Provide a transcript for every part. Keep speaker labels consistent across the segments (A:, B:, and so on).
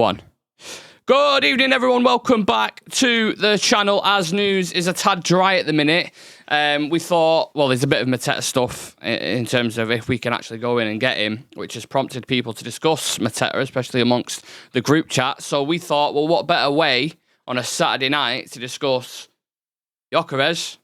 A: One. Good evening, everyone. Welcome back to the channel. As news is a tad dry at the minute, we thought, well, there's a bit of Mateta stuff in terms of if we can actually go in and get him, which has prompted people to discuss Mateta, especially amongst the group chat. So we thought, well, what better way on a Saturday night to discuss Gyökeres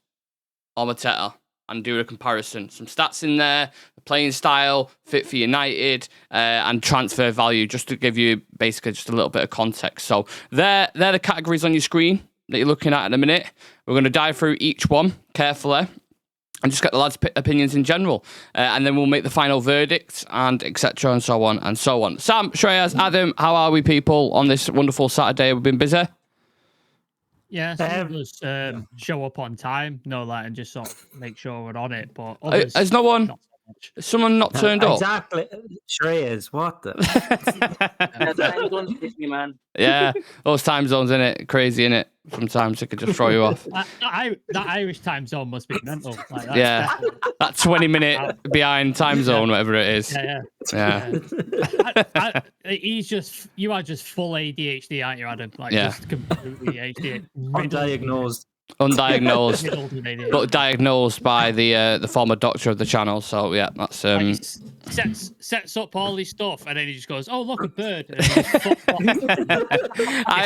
A: or Mateta and do a comparison. Some stats in there, the playing style, fit for United, and transfer value, just to give you basically just a little bit of context. So they're the categories on your screen that you're looking at in a minute. We're going to dive through each one carefully and just get the lads' opinions in general. And then we'll make the final verdict and etc. and so on and so on. Sam, Shreyas, Adam, how are we, people, on this wonderful Saturday? We've been busy.
B: Yeah, some of us show up on time, and just sort of make sure we're on it. But others,
A: has no one,
B: not so much.
A: has someone not turned up?
C: Exactly. Shreyas, what the?
D: Time zones hit me, man.
A: Yeah, those time zones, innit? Crazy, innit? Sometimes it could just throw you off.
B: That Irish time zone must be mental. Like, that's
A: Yeah,
B: definitely-
A: that 20-minute behind time zone, whatever it is.
B: Yeah.
A: Yeah.
B: You are just full ADHD, aren't you, Adam? Like,
A: Yeah.
B: just completely ADHD.
C: Undiagnosed.
A: Undiagnosed,
B: Riddled with ADHD.
A: but diagnosed by the former doctor of the channel. So yeah, that's
B: Like, he sets up all his stuff, and then he just goes, "Oh, look, a bird." And then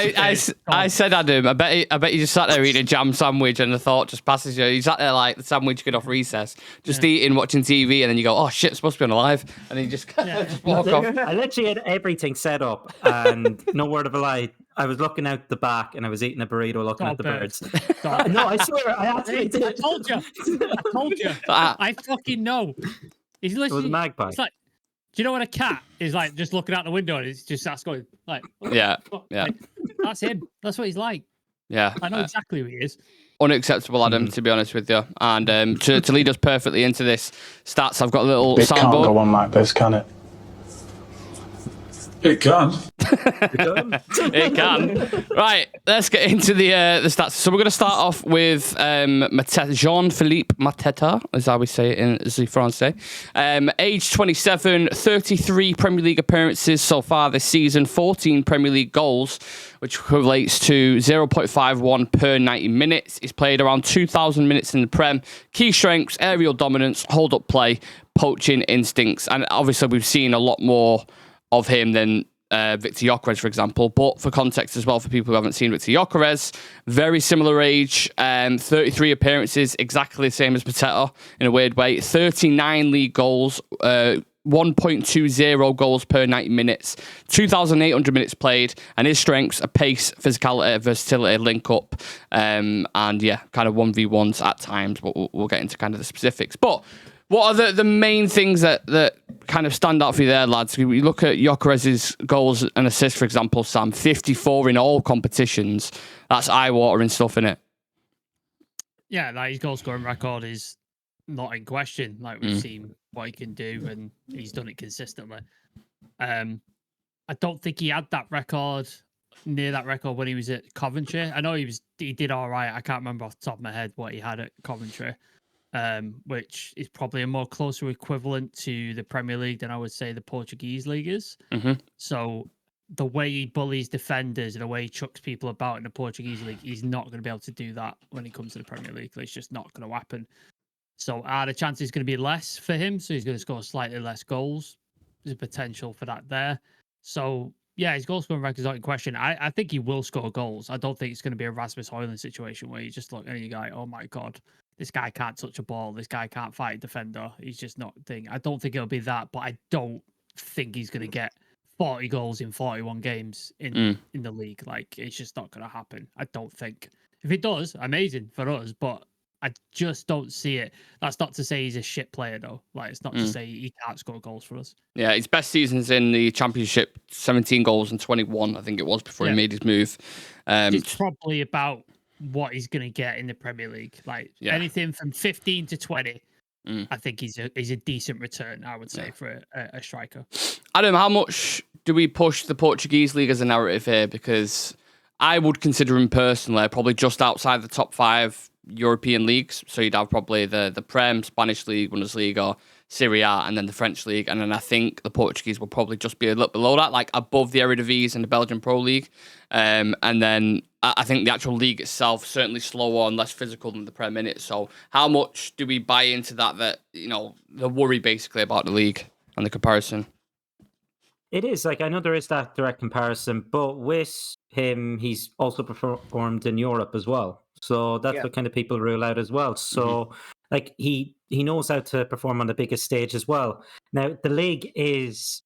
B: he just
A: I said, Adam, I bet you just sat there eating a jam sandwich, and the thought just passes you. You sat there like the sandwich kid off recess, just eating, watching TV, and then you go, "Oh shit, it's supposed to be on live," and then you just, just walk off.
C: I literally had everything set up, and no word of a lie. I was looking out the back, and I was eating a burrito, looking at the birds. No, I swear, I actually
B: I
C: did.
B: told you. I fucking know. He's
C: It was a
B: listening.
C: magpie.
B: It's like, do you know what a cat is like? Just looking out the window and it's just that's going like,
A: Yeah,
B: what?
A: yeah.
B: Like, that's him. That's what he's like.
A: Yeah,
B: I know exactly who he is.
A: unacceptable, Adam, to be honest with you. And to lead us perfectly into this stats, I've got a little
E: It can't go
A: soundboard.
E: on like this, can it?
F: It can.
A: It can. Right, let's get into the stats. So we're going to start off with Mateta, Jean-Phillip Mateta, as I would say it in the Francais. Age 27, 33 Premier League appearances so far this season, 14 Premier League goals, which equates to 0.51 per 90 minutes. He's played around 2,000 minutes in the Prem. Key strengths, aerial dominance, hold-up play, poaching instincts. And obviously we've seen a lot more of him than Viktor Gyokeres, for example. But for context as well, for people who haven't seen Viktor Gyokeres, very similar age, 33 appearances, exactly the same as Mateta in a weird way. 39 league goals, 1.20 goals per 90 minutes, 2,800 minutes played, and his strengths are pace, physicality, versatility, link up, and yeah, kind of 1v1s at times, but we'll get into kind of the specifics. But what are the main things that kind of stand out for you there, lads? You look at Gyökeres' goals and assists, for example, Sam, 54 in all competitions. That's eye-watering stuff, innit?
B: Yeah, like his goal scoring record is not in question. Like we've seen what he can do, and he's done it consistently. I don't think he had that record near that record when he was at Coventry. I know he did all right. I can't remember off the top of my head what he had at Coventry. Which is probably a more closer equivalent to the Premier League than I would say the Portuguese league is. So the way he bullies defenders and the way he chucks people about in the Portuguese league, he's not going to be able to do that when he comes to the Premier League. It's just not going to happen. So the chance is going to be less for him. So he's going to score slightly less goals. There's a potential for that there. So yeah, his goal scoring record is not in question. I think he will score goals. I don't think it's going to be a Rasmus Højlund situation where you just look and you go, oh my God, this guy can't touch a ball. This guy can't fight a defender. He's just not a thing. I don't think it'll be that, but I don't think he's going to get 40 goals in 41 games in the league. Like, it's just not going to happen. I don't think. If it does, amazing for us, but I just don't see it. That's not to say he's a shit player, though. Like, it's not to say he can't score goals for us.
A: Yeah, his best seasons in the Championship, 17 goals and 21, I think it was, before he made his move.
B: It's probably about what he's going to get in the Premier League. Like, anything from 15 to 20, I think he's a decent return, I would say, for a striker.
A: Adam, how much do we push the Portuguese league as a narrative here? Because I would consider him personally probably just outside the top 5 European leagues. So you'd have probably the Prem, Spanish League, Bundesliga, Serie A, and then the French league. And then I think the Portuguese will probably just be a little below that, like above the Eredivisie and the Belgian Pro League. And then I think the actual league itself certainly slower and less physical than the Prem minute. So how much do we buy into that, the worry basically about the league and the comparison?
C: It is, like, I know there is that direct comparison, but with him, he's also performed in Europe as well. So that's what kind of people rule out as well. So, like, he knows how to perform on the biggest stage as well. Now, the league is,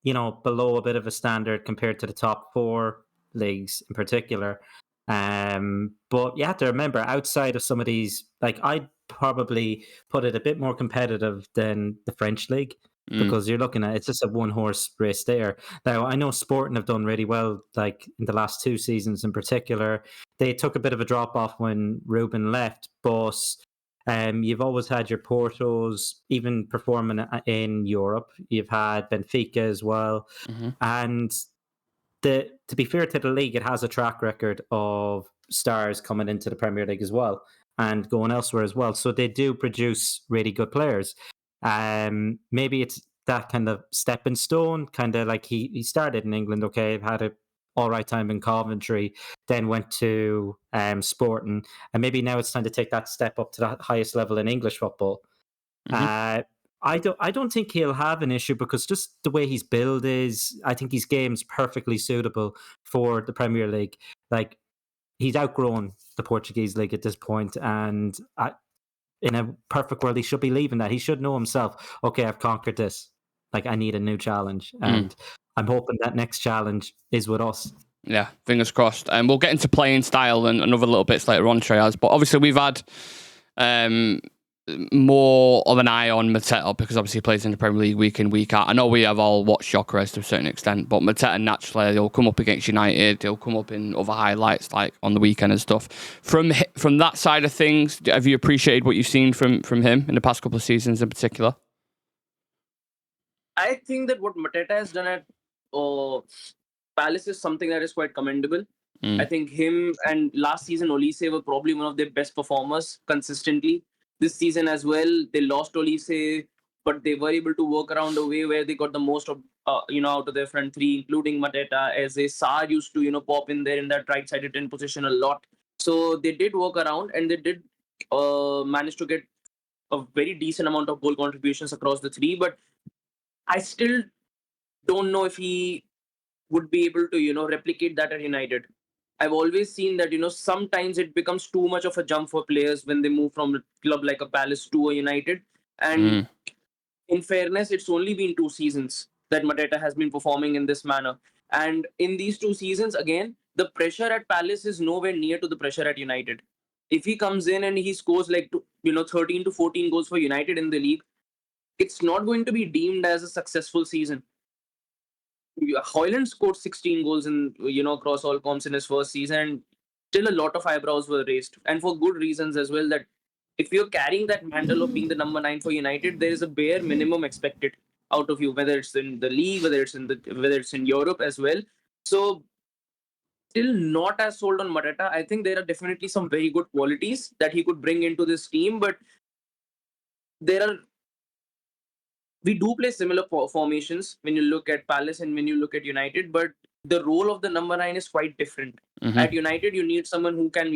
C: below a bit of a standard compared to the top 4 leagues in particular. But you have to remember, outside of some of these, like, I'd probably put it a bit more competitive than the French league. Because you're looking at, it's just a one-horse race there. Now, I know Sporting have done really well, like in the last 2 seasons in particular. They took a bit of a drop-off when Ruben left, but you've always had your Portos, even performing in Europe. You've had Benfica as well. And to be fair to the league, it has a track record of stars coming into the Premier League as well and going elsewhere as well. So they do produce really good players. Maybe it's that kind of stepping stone, kind of like he started in England, okay, had a all right time in Coventry, then went to Sporting, and maybe now it's time to take that step up to that highest level in English football. I don't think he'll have an issue because just the way his build is, I think his game's perfectly suitable for the Premier League. Like, he's outgrown the Portuguese league at this point, and in a perfect world, he should be leaving that. He should know himself, okay, I've conquered this. Like, I need a new challenge. And I'm hoping that next challenge is with us.
A: Yeah, fingers crossed. And we'll get into playing style and other little bits later on, Shreyas. But obviously, we've had more of an eye on Mateta because obviously he plays in the Premier League week in, week out. I know we have all watched Gyökeres to a certain extent, but Mateta naturally, he'll come up against United, he'll come up in other highlights like on the weekend and stuff. From that side of things, have you appreciated what you've seen from him in the past couple of seasons in particular?
D: I think that what Mateta has done at Palace is something that is quite commendable. I think him and last season Olise were probably one of their best performers consistently. This season as well, they lost Olise, but they were able to work around a way where they got the most of out of their front 3, including Mateta, as a Sarr used to pop in there in that right-sided 10 position a lot. So they did work around, and they did manage to get a very decent amount of goal contributions across the 3. But I still don't know if he would be able to replicate that at United. I've always seen that sometimes it becomes too much of a jump for players when they move from a club like a Palace to a United. And in fairness, it's only been 2 seasons that Mateta has been performing in this manner. And in these 2 seasons, again, the pressure at Palace is nowhere near to the pressure at United. If he comes in and he scores like 13 to 14 goals for United in the league, it's not going to be deemed as a successful season. Højlund scored 16 goals in across all comps in his first season, and still a lot of eyebrows were raised, and for good reasons as well. That if you're carrying that mantle of being the number 9 for United, there is a bare minimum expected out of you, whether it's in the league, whether it's in Europe as well. So still not as sold on Mateta. I think there are definitely some very good qualities that he could bring into this team, but we do play similar formations when you look at Palace and when you look at United, but the role of the number 9 is quite different. At United, you need someone who can,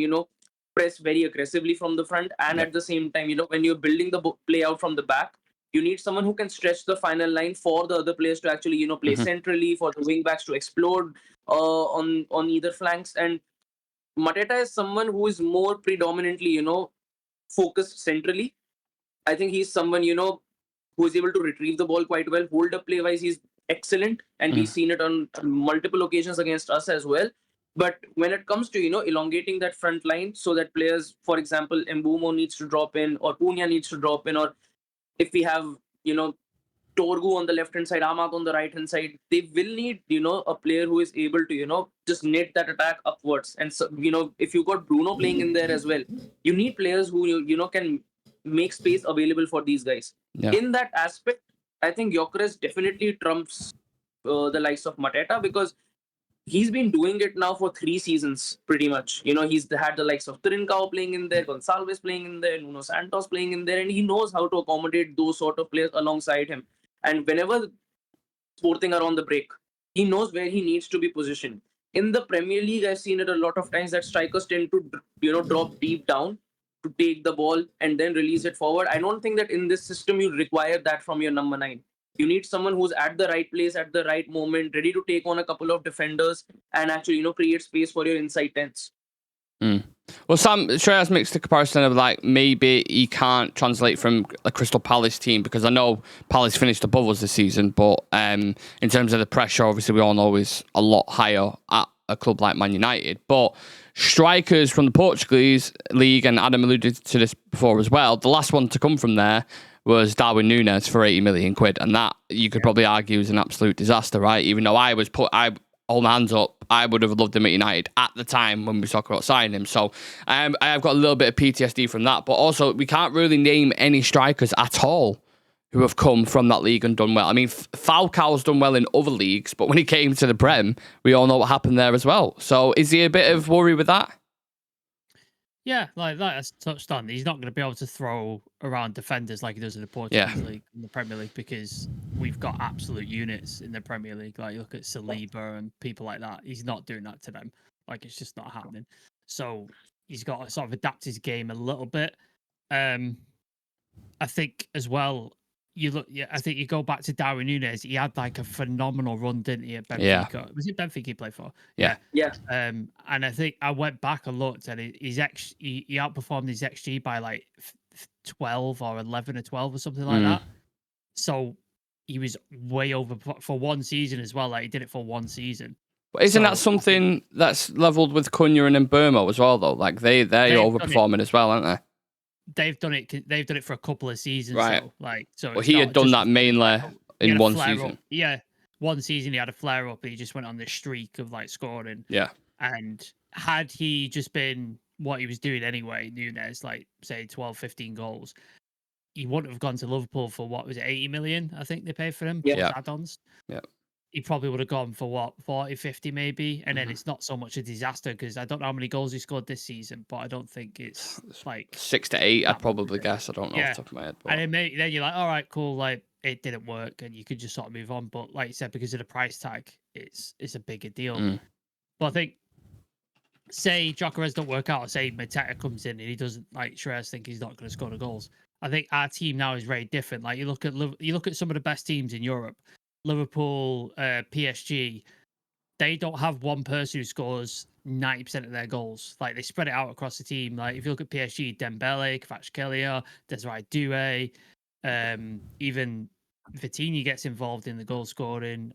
D: press very aggressively from the front, and at the same time, when you're building the play out from the back, you need someone who can stretch the final line for the other players to actually, play centrally, for the wing backs to explode on either flanks. And Mateta is someone who is more predominantly, focused centrally. I think he's someone, who is able to retrieve the ball quite well. Hold up play wise, he's excellent, and we've seen it on multiple occasions against us as well. But when it comes to elongating that front line so that players, for example, Mbumo needs to drop in, or Punya needs to drop in, or if we have Torgu on the left hand side, Amak on the right hand side, they will need a player who is able to just knit that attack upwards. And so if you got Bruno playing in there as well, you need players who can make space available for these guys. In that aspect, I think Gyökeres definitely trumps the likes of Mateta, because he's been doing it now for 3 seasons, pretty much. He's had the likes of Trincao playing in there, Gonçalves playing in there, Nuno Santos playing in there, and he knows how to accommodate those sort of players alongside him. And whenever Sporting are on the break, he knows where he needs to be positioned. In the Premier League, I've seen it a lot of times that strikers tend to, drop deep down to take the ball and then release it forward. I don't think that in this system you require that from your number 9. You need someone who's at the right place at the right moment, ready to take on a couple of defenders and actually, create space for your inside 10s.
A: Well, Shreyas makes the comparison of like maybe he can't translate from a Crystal Palace team, because I know Palace finished above us this season, but in terms of the pressure, obviously we all know is a lot higher at a club like Man United. But strikers from the Portuguese league, and Adam alluded to this before as well, the last one to come from there was Darwin Núñez for 80 million quid, and that you could probably argue is an absolute disaster, right? Even though I hold my hands up, I would have loved him at United at the time when we talked about signing him. So I have got a little bit of PTSD from that. But also, we can't really name any strikers at all who have come from that league and done well. I mean, Falcao's done well in other leagues, but when he came to the Prem, we all know what happened there as well. So is he a bit of worry with that?
B: Yeah, like I touched on, he's not going to be able to throw around defenders like he does in the Portuguese league, in the Premier League, because we've got absolute units in the Premier League. Like, you look at Saliba and people like that. He's not doing that to them. Like, it's just not happening. So he's got to sort of adapt his game a little bit. I think as well, I think you go back to Darwin Núñez. He had like a phenomenal run, didn't he, at Benfica?
A: Yeah.
B: Was it Benfica he played for?
A: Yeah.
B: And I think I went back and looked, and he outperformed his XG by like 12 or 11 or 12 or something like that. So he was way over for one season as well. Like, he did it for one season.
A: But isn't that something that's leveled with Cunha and Mbeumo as well, though? Like they're overperforming as well, aren't they?
B: They've done it for a couple of seasons,
A: right?
B: So
A: well, he had done that mainly in one season.
B: Up. Yeah, one season he had a flare up, and he just went on this streak of like scoring.
A: Yeah,
B: and had he just been what he was doing anyway, Núñez, like say 12, 15 goals, he wouldn't have gone to Liverpool for what was it, 80 million? I think they paid for him.
A: Yeah,
B: add-ons.
A: Yeah.
B: He probably would have gone for what, 40, 50 maybe. And then it's not so much a disaster, because I don't know how many goals he scored this season, but I don't think it's like
A: 6 to 8, I'd probably guess. I don't know off the top of my head. But...
B: And then you're like, all right, cool, like it didn't work, and you could just sort of move on. But like you said, because of the price tag, it's a bigger deal. But I think, say Gyökeres don't work out, or say Mateta comes in and he doesn't, like Shreyas think he's not going to score the goals. I think our team now is very different. Like you look at some of the best teams in Europe. Liverpool, PSG, they don't have one person who scores 90% of their goals. Like, they spread it out across the team. Like, if you look at PSG, Dembele, Kvaratskhelia, Desiree Doué, even Vitinha gets involved in the goal scoring.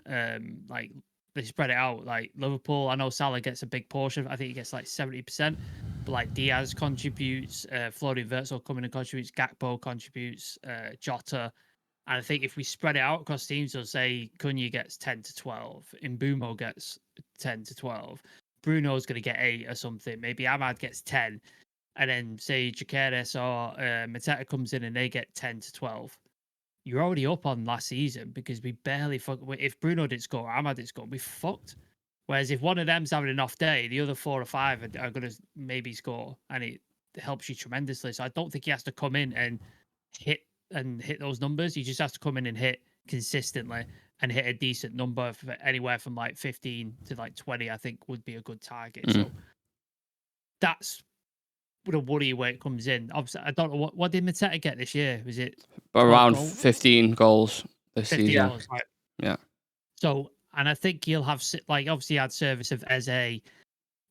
B: Like, they spread it out. Like, Liverpool, I know Salah gets a big portion. I think he gets like 70%. But like, Diaz contributes, Florian Wirtz coming and contributes, Gakpo contributes, Jota. And I think if we spread it out across teams, so say Cunha gets 10 to 12, Mbeumo gets 10 to 12, Bruno's going to get 8 or something, maybe Ahmad gets 10, and then say Gyökeres or Mateta comes in and they get 10 to 12. You're already up on last season, because we barely if Bruno didn't score, Ahmad didn't score, we fucked. Whereas if one of them's having an off day, the other 4 or 5 are going to maybe score, and it helps you tremendously. So I don't think he has to come in and hit those numbers. He just has to come in and hit consistently and hit a decent number. Anywhere from like 15 to like 20, I think would be a good target. So that's the worry where it comes in. Obviously, I don't know what did Mateta get this year? Was it
A: around
B: goals?
A: 15 goals this
B: 15
A: season?
B: Goals, right?
A: Yeah.
B: So, and I think he'll have, like, obviously he had service of Eze,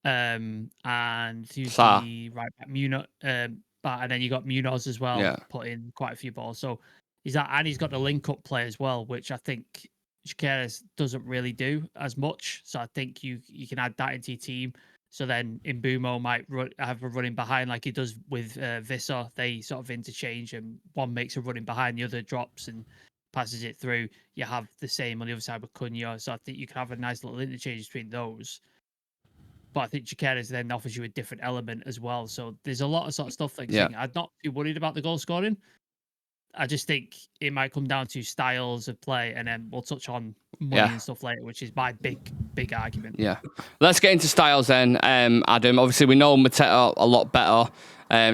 B: and who's the right back, Munoz, and then you got Munoz as well, put in quite a few balls. So he's got the link-up play as well, which I think Gyökeres doesn't really do as much. So I think you can add that into your team. So then Mbeumo might have a running behind like he does with Visser. They sort of interchange, and one makes a running behind, the other drops and passes it through. You have the same on the other side with Cunha. So I think you can have a nice little interchange between those. But I think Gyökeres then offers you a different element as well. So there's a lot of sort of stuff like saying, I'm not too worried about the goal scoring. I just think it might come down to styles of play, and then we'll touch on money and stuff later, which is my big argument.
A: Yeah. Let's get into styles then, Adam. Obviously, we know Mateta a lot better.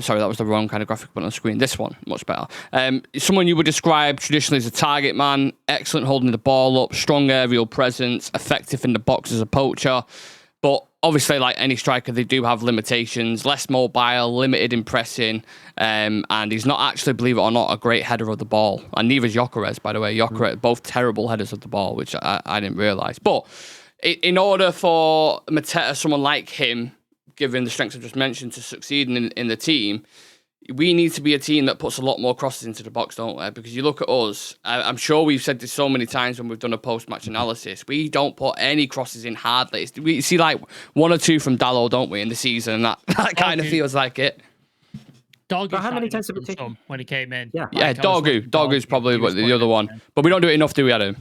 A: Sorry, that was the wrong kind of graphic put on the screen. This one, much better. Someone you would describe traditionally as a target man, excellent holding the ball up, strong aerial presence, effective in the box as a poacher. But obviously, like any striker, they do have limitations, less mobile, limited in pressing, and he's not actually, believe it or not, a great header of the ball. And neither is Gyökeres, by the way. Gyökeres, both terrible headers of the ball, which I didn't realise. But in order for Mateta, someone like him, given the strengths I've just mentioned, to succeed in the team, we need to be a team that puts a lot more crosses into the box, don't we? Because you look at us, I'm sure we've said this so many times when we've done a post-match analysis, we don't put any crosses in hardly. We see like one or two from Dalot, don't we, in the season, and that kind of feels like it.
B: Dogu,
C: how many times have we taken
B: when he came in?
C: Yeah,
A: yeah, Dogu's probably the other one. But we don't do it enough, do we, Adam?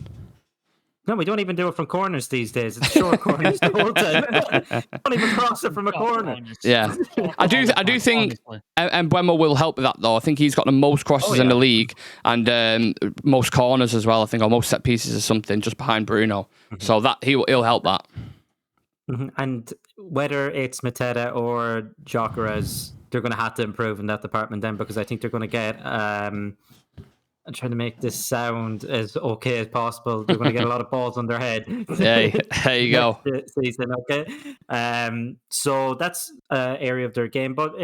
C: No, we don't even do it from corners these days. It's short corners the whole time. Don't even cross it from a corner.
A: Yeah, I do think, and Buemo will help with that though. I think he's got the most crosses in the league and most corners as well. I think, or most set pieces or something, just behind Bruno. So that he'll help that.
C: And whether it's Mateta or Gyökeres, they're going to have to improve in that department then, because I think they're going to get. I'm trying to make this sound as okay as possible. They're going to get a lot of balls on their head.
A: Hey, there you go.
C: Season, okay. So that's an area of their game, but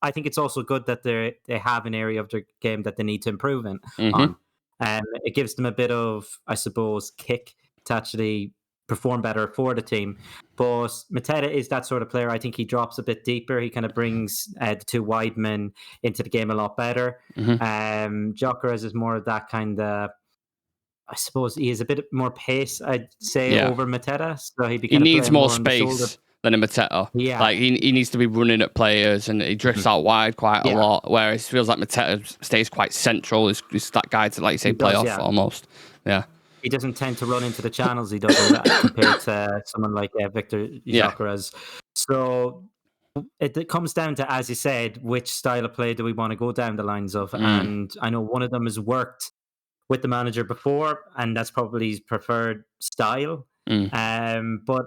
C: I think it's also good that they have an area of their game that they need to improve on. It gives them a bit of, I suppose, kick to actually perform better for the team. But Mateta is that sort of player. I think he drops a bit deeper. He kind of brings the two wide men into the game a lot better. Gyökeres is more of that kind of, I suppose he is a bit more pace, I'd say, over Mateta. So he
A: needs more space than a Mateta.
C: Yeah.
A: Like he needs to be running at players and he drifts out wide quite a lot, whereas it feels like Mateta stays quite central. Is that guy to, like you say, play off almost. Yeah.
C: He doesn't tend to run into the channels he does compared to someone like Viktor Gyokeres. So it comes down to, as you said, which style of play do we want to go down the lines of? And I know one of them has worked with the manager before, and that's probably his preferred style. But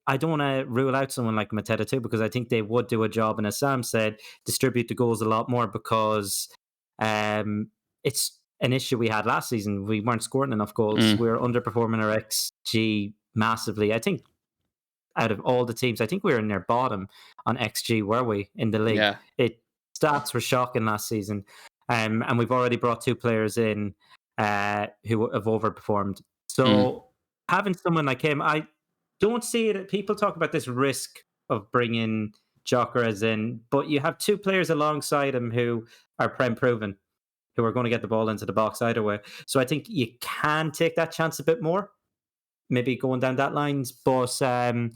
C: I don't want to rule out someone like Mateta too, because I think they would do a job, and as Sam said, distribute the goals a lot more, because it's an issue we had last season. We weren't scoring enough goals. We were underperforming our XG massively. I think out of all the teams, I think we were near bottom on XG, were we, in the league?
A: Yeah.
C: Stats were shocking last season. And we've already brought two players in who have overperformed. So having someone like him, I don't see it. People talk about this risk of bringing Gyökeres in, but you have two players alongside him who are prem proven, who are going to get the ball into the box either way. So I think you can take that chance a bit more, maybe going down that lines. But the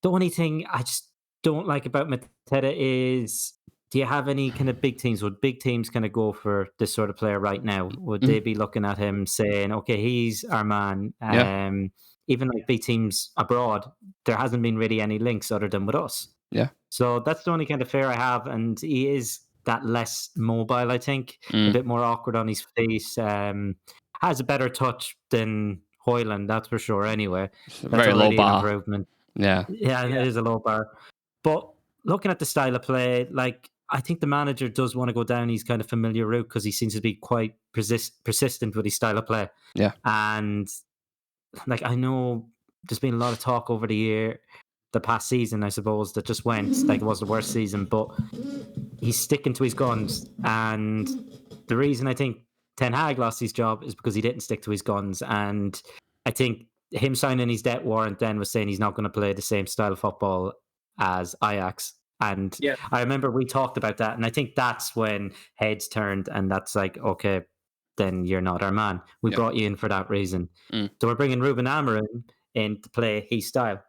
C: only thing I just don't like about Mateta is, do you have any kind of big teams? Would big teams kind of go for this sort of player right now? Would they be looking at him saying, okay, he's our man? Even like big teams abroad, there hasn't been really any links other than with us.
A: Yeah.
C: So that's the only kind of fear I have. And he is that less mobile, I think, a bit more awkward on his face. Has a better touch than Hoyland, that's for sure. Anyway, that's
A: very low bar.
C: Improvement.
A: Yeah,
C: it is a low bar. But looking at the style of play, like, I think the manager does want to go down his kind of familiar route, because he seems to be quite persistent with his style of play.
A: Yeah,
C: and like, I know there's been a lot of talk over the past season, I suppose, that just went, like, it was the worst season, but he's sticking to his guns. And the reason I think Ten Hag lost his job is because he didn't stick to his guns. And I think him signing his debt warrant then was saying he's not going to play the same style of football as Ajax. And I remember we talked about that, and I think that's when heads turned, and that's like, okay, then you're not our man. We brought you in for that reason. So we're bringing Ruben Amorim in to play his style.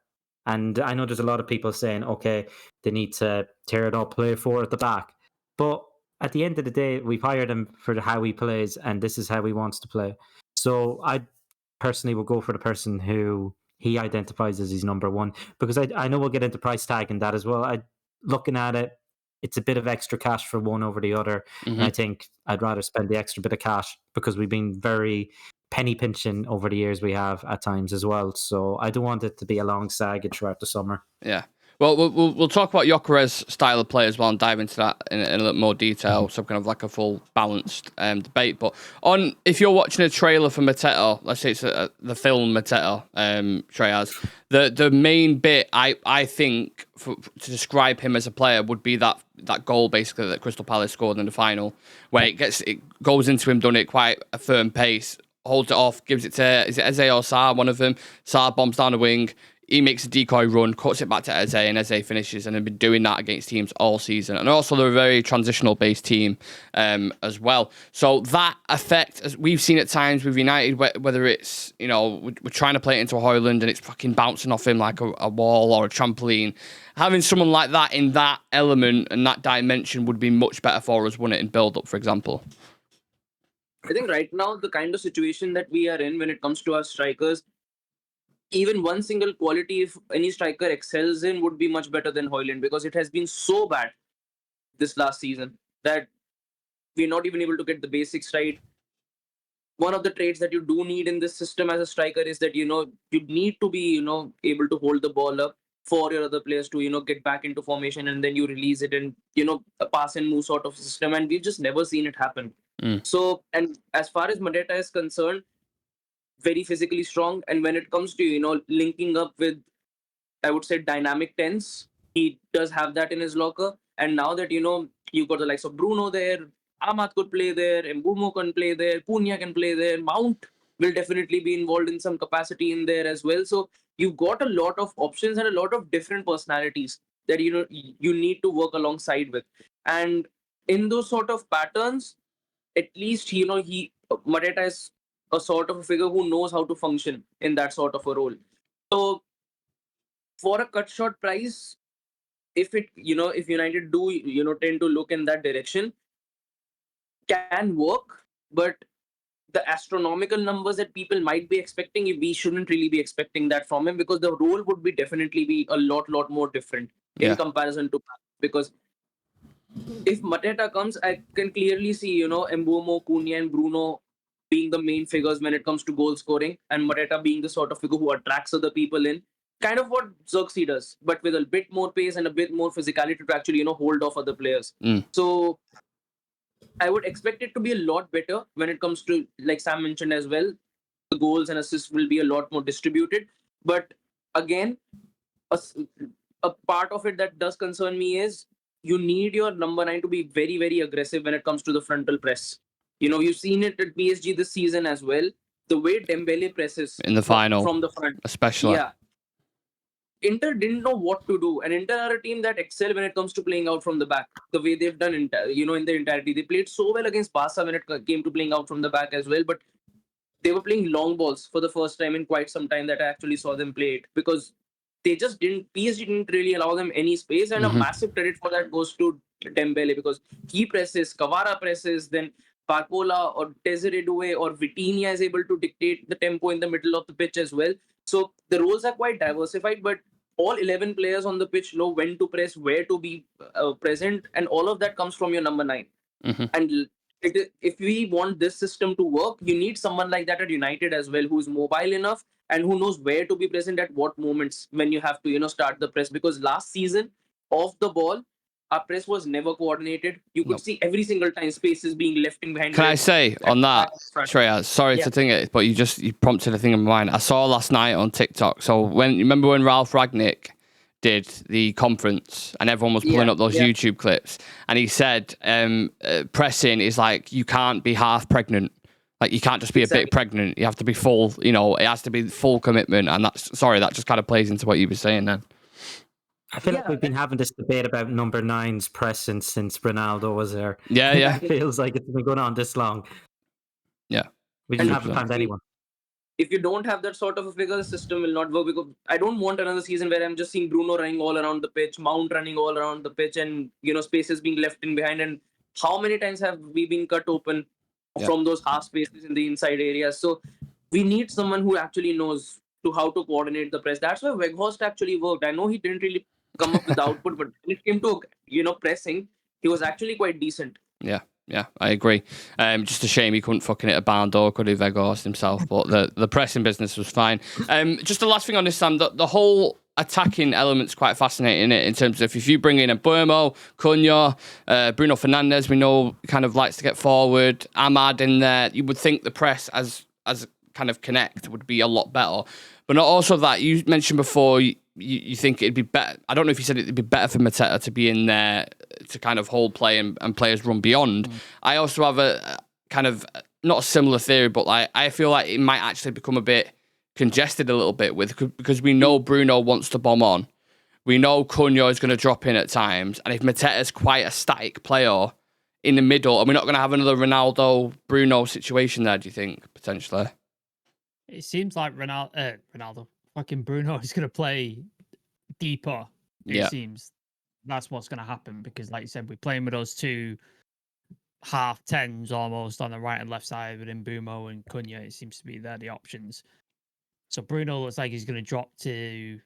C: And I know there's a lot of people saying, okay, they need to tear it up, play four at the back. But at the end of the day, we've hired him for how he plays, and this is how he wants to play. So I personally will go for the person who he identifies as his number one, because I know we'll get into price tag and that as well. Looking at it, it's a bit of extra cash for one over the other. And I think I'd rather spend the extra bit of cash, because we've been very penny pinching over the years we have at times as well. So I don't want it to be a long saga throughout the summer.
A: Yeah. Well, we'll talk about Gyökeres' style of play as well and dive into that in a little more detail, so kind of like a full balanced debate. But if you're watching a trailer for Mateta, let's say it's the film Mateta, Shreyas, the main bit I think to describe him as a player would be that goal basically that Crystal Palace scored in the final, where it goes into him, done it quite a firm pace, holds it off, gives it to, is it Eze or Sarr, one of them? Sarr bombs down the wing. He makes a decoy run, cuts it back to Eze, and Eze finishes, and they've been doing that against teams all season. And also, they're a very transitional-based team as well. So that effect, as we've seen at times with United, whether it's, we're trying to play it into a Højlund and it's fucking bouncing off him like a wall or a trampoline. Having someone like that in that element and that dimension would be much better for us, wouldn't it, in build-up, for example?
D: I think right now, the kind of situation that we are in when it comes to our strikers, even one single quality, if any striker excels in, would be much better than Højlund, because it has been so bad this last season that we're not even able to get the basics right. One of the traits that you do need in this system as a striker is that, you need to be, able to hold the ball up for your other players to, get back into formation, and then you release it and, a pass and move sort of system. And we've just never seen it happen. So, and as far as Mateta is concerned, very physically strong, and when it comes to linking up with, I would say, dynamic tens, he does have that in his locker. And now that you've got the likes of Bruno there, Ahmad could play there, Mbeumo can play there, Cunha can play there, Mount will definitely be involved in some capacity in there as well. So you've got a lot of options and a lot of different personalities that you need to work alongside with. And in those sort of patterns, at least Mateta is a sort of a figure who knows how to function in that sort of a role. So for a cut short price, if United do tend to look in that direction, can work, but the astronomical numbers that people might be expecting, we shouldn't really be expecting that from him, because the role would be definitely be a lot more different in comparison to, because if Mateta comes, I can clearly see, Mbeumo, Cunha and Bruno being the main figures when it comes to goal scoring, and Mateta being the sort of figure who attracts other people in. Kind of what Xerxes does, but with a bit more pace and a bit more physicality to actually, hold off other players. So I would expect it to be a lot better when it comes to, like Sam mentioned as well, the goals and assists will be a lot more distributed. But again, a part of it that does concern me is you need your number 9 to be very, very aggressive when it comes to the frontal press. You've seen it at PSG this season as well. The way Dembele presses
A: in the final
D: from the front,
A: especially.
D: Yeah. Inter didn't know what to do, and Inter are a team that excel when it comes to playing out from the back. The way they've done, in the entirety, they played so well against Barca when it came to playing out from the back as well. But they were playing long balls for the first time in quite some time that I actually saw them play it, because they just PSG didn't really allow them any space, and a massive credit for that goes to Dembele, because he presses, Kvara presses, then Barcola or Desiree Doué or Vitinha is able to dictate the tempo in the middle of the pitch as well. So the roles are quite diversified, but all 11 players on the pitch know when to press, where to be present, and all of that comes from your number 9. And if we want this system to work, you need someone like that at United as well, who's mobile enough and who knows where to be present at what moments when you have to start the press. Because last season, off the ball, our press was never coordinated. You could see every single time spaces being left behind.
A: Can I say on that, Shreyas, sorry to think it, but you prompted a thing in my mind. I saw last night on TikTok. So remember when Ralph Ragnick did the conference and everyone was pulling up those YouTube clips, and he said pressing is like, you can't be half pregnant. Like, you can't just be a bit pregnant. You have to be full, it has to be full commitment. And that just kind of plays into what you were saying then.
C: I feel like we've been having this debate about number 9's pressing since Ronaldo was there.
A: Yeah.
C: It feels like it's been going on this long.
A: Yeah.
C: We just haven't found anyone.
D: If you don't have that sort of a figure, the system will not work, because I don't want another season where I'm just seeing Bruno running all around the pitch, Mount running all around the pitch, and spaces being left in behind. And how many times have we been cut open from those half spaces in the inside areas? So we need someone who actually knows how to coordinate the press. That's why Weghorst actually worked. I know he didn't really come up with the output, but when it came to pressing, he was actually quite decent.
A: Yeah. Yeah, I agree. Just a shame he couldn't fucking hit a barn door, could he, Vegas himself? But the pressing business was fine. Just the last thing on this, Sam, the whole attacking element's quite fascinating, isn't it? In terms of if you bring in a Burmo, Cunha, Bruno Fernandes, we know kind of likes to get forward, Ahmad in there, you would think the press as kind of connect would be a lot better. But not also that, you mentioned before, you think it'd be better. I don't know if you said it'd be better for Mateta to be in there to kind of hold play and players run beyond. I also have a kind of, not a similar theory, but like I feel like it might actually become a bit congested a little bit because we know Bruno wants to bomb on. We know Cunha is going to drop in at times. And if Mateta's quite a static player in the middle, are we not going to have another Ronaldo-Bruno situation there, do you think, potentially?
B: It seems like Ronaldo, fucking Bruno is going to play deeper. It seems that's what's going to happen because, like you said, we're playing with those two half tens almost on the right and left side within Mbumo and Cunha. It seems to be they're the options. So Bruno looks like he's going to drop to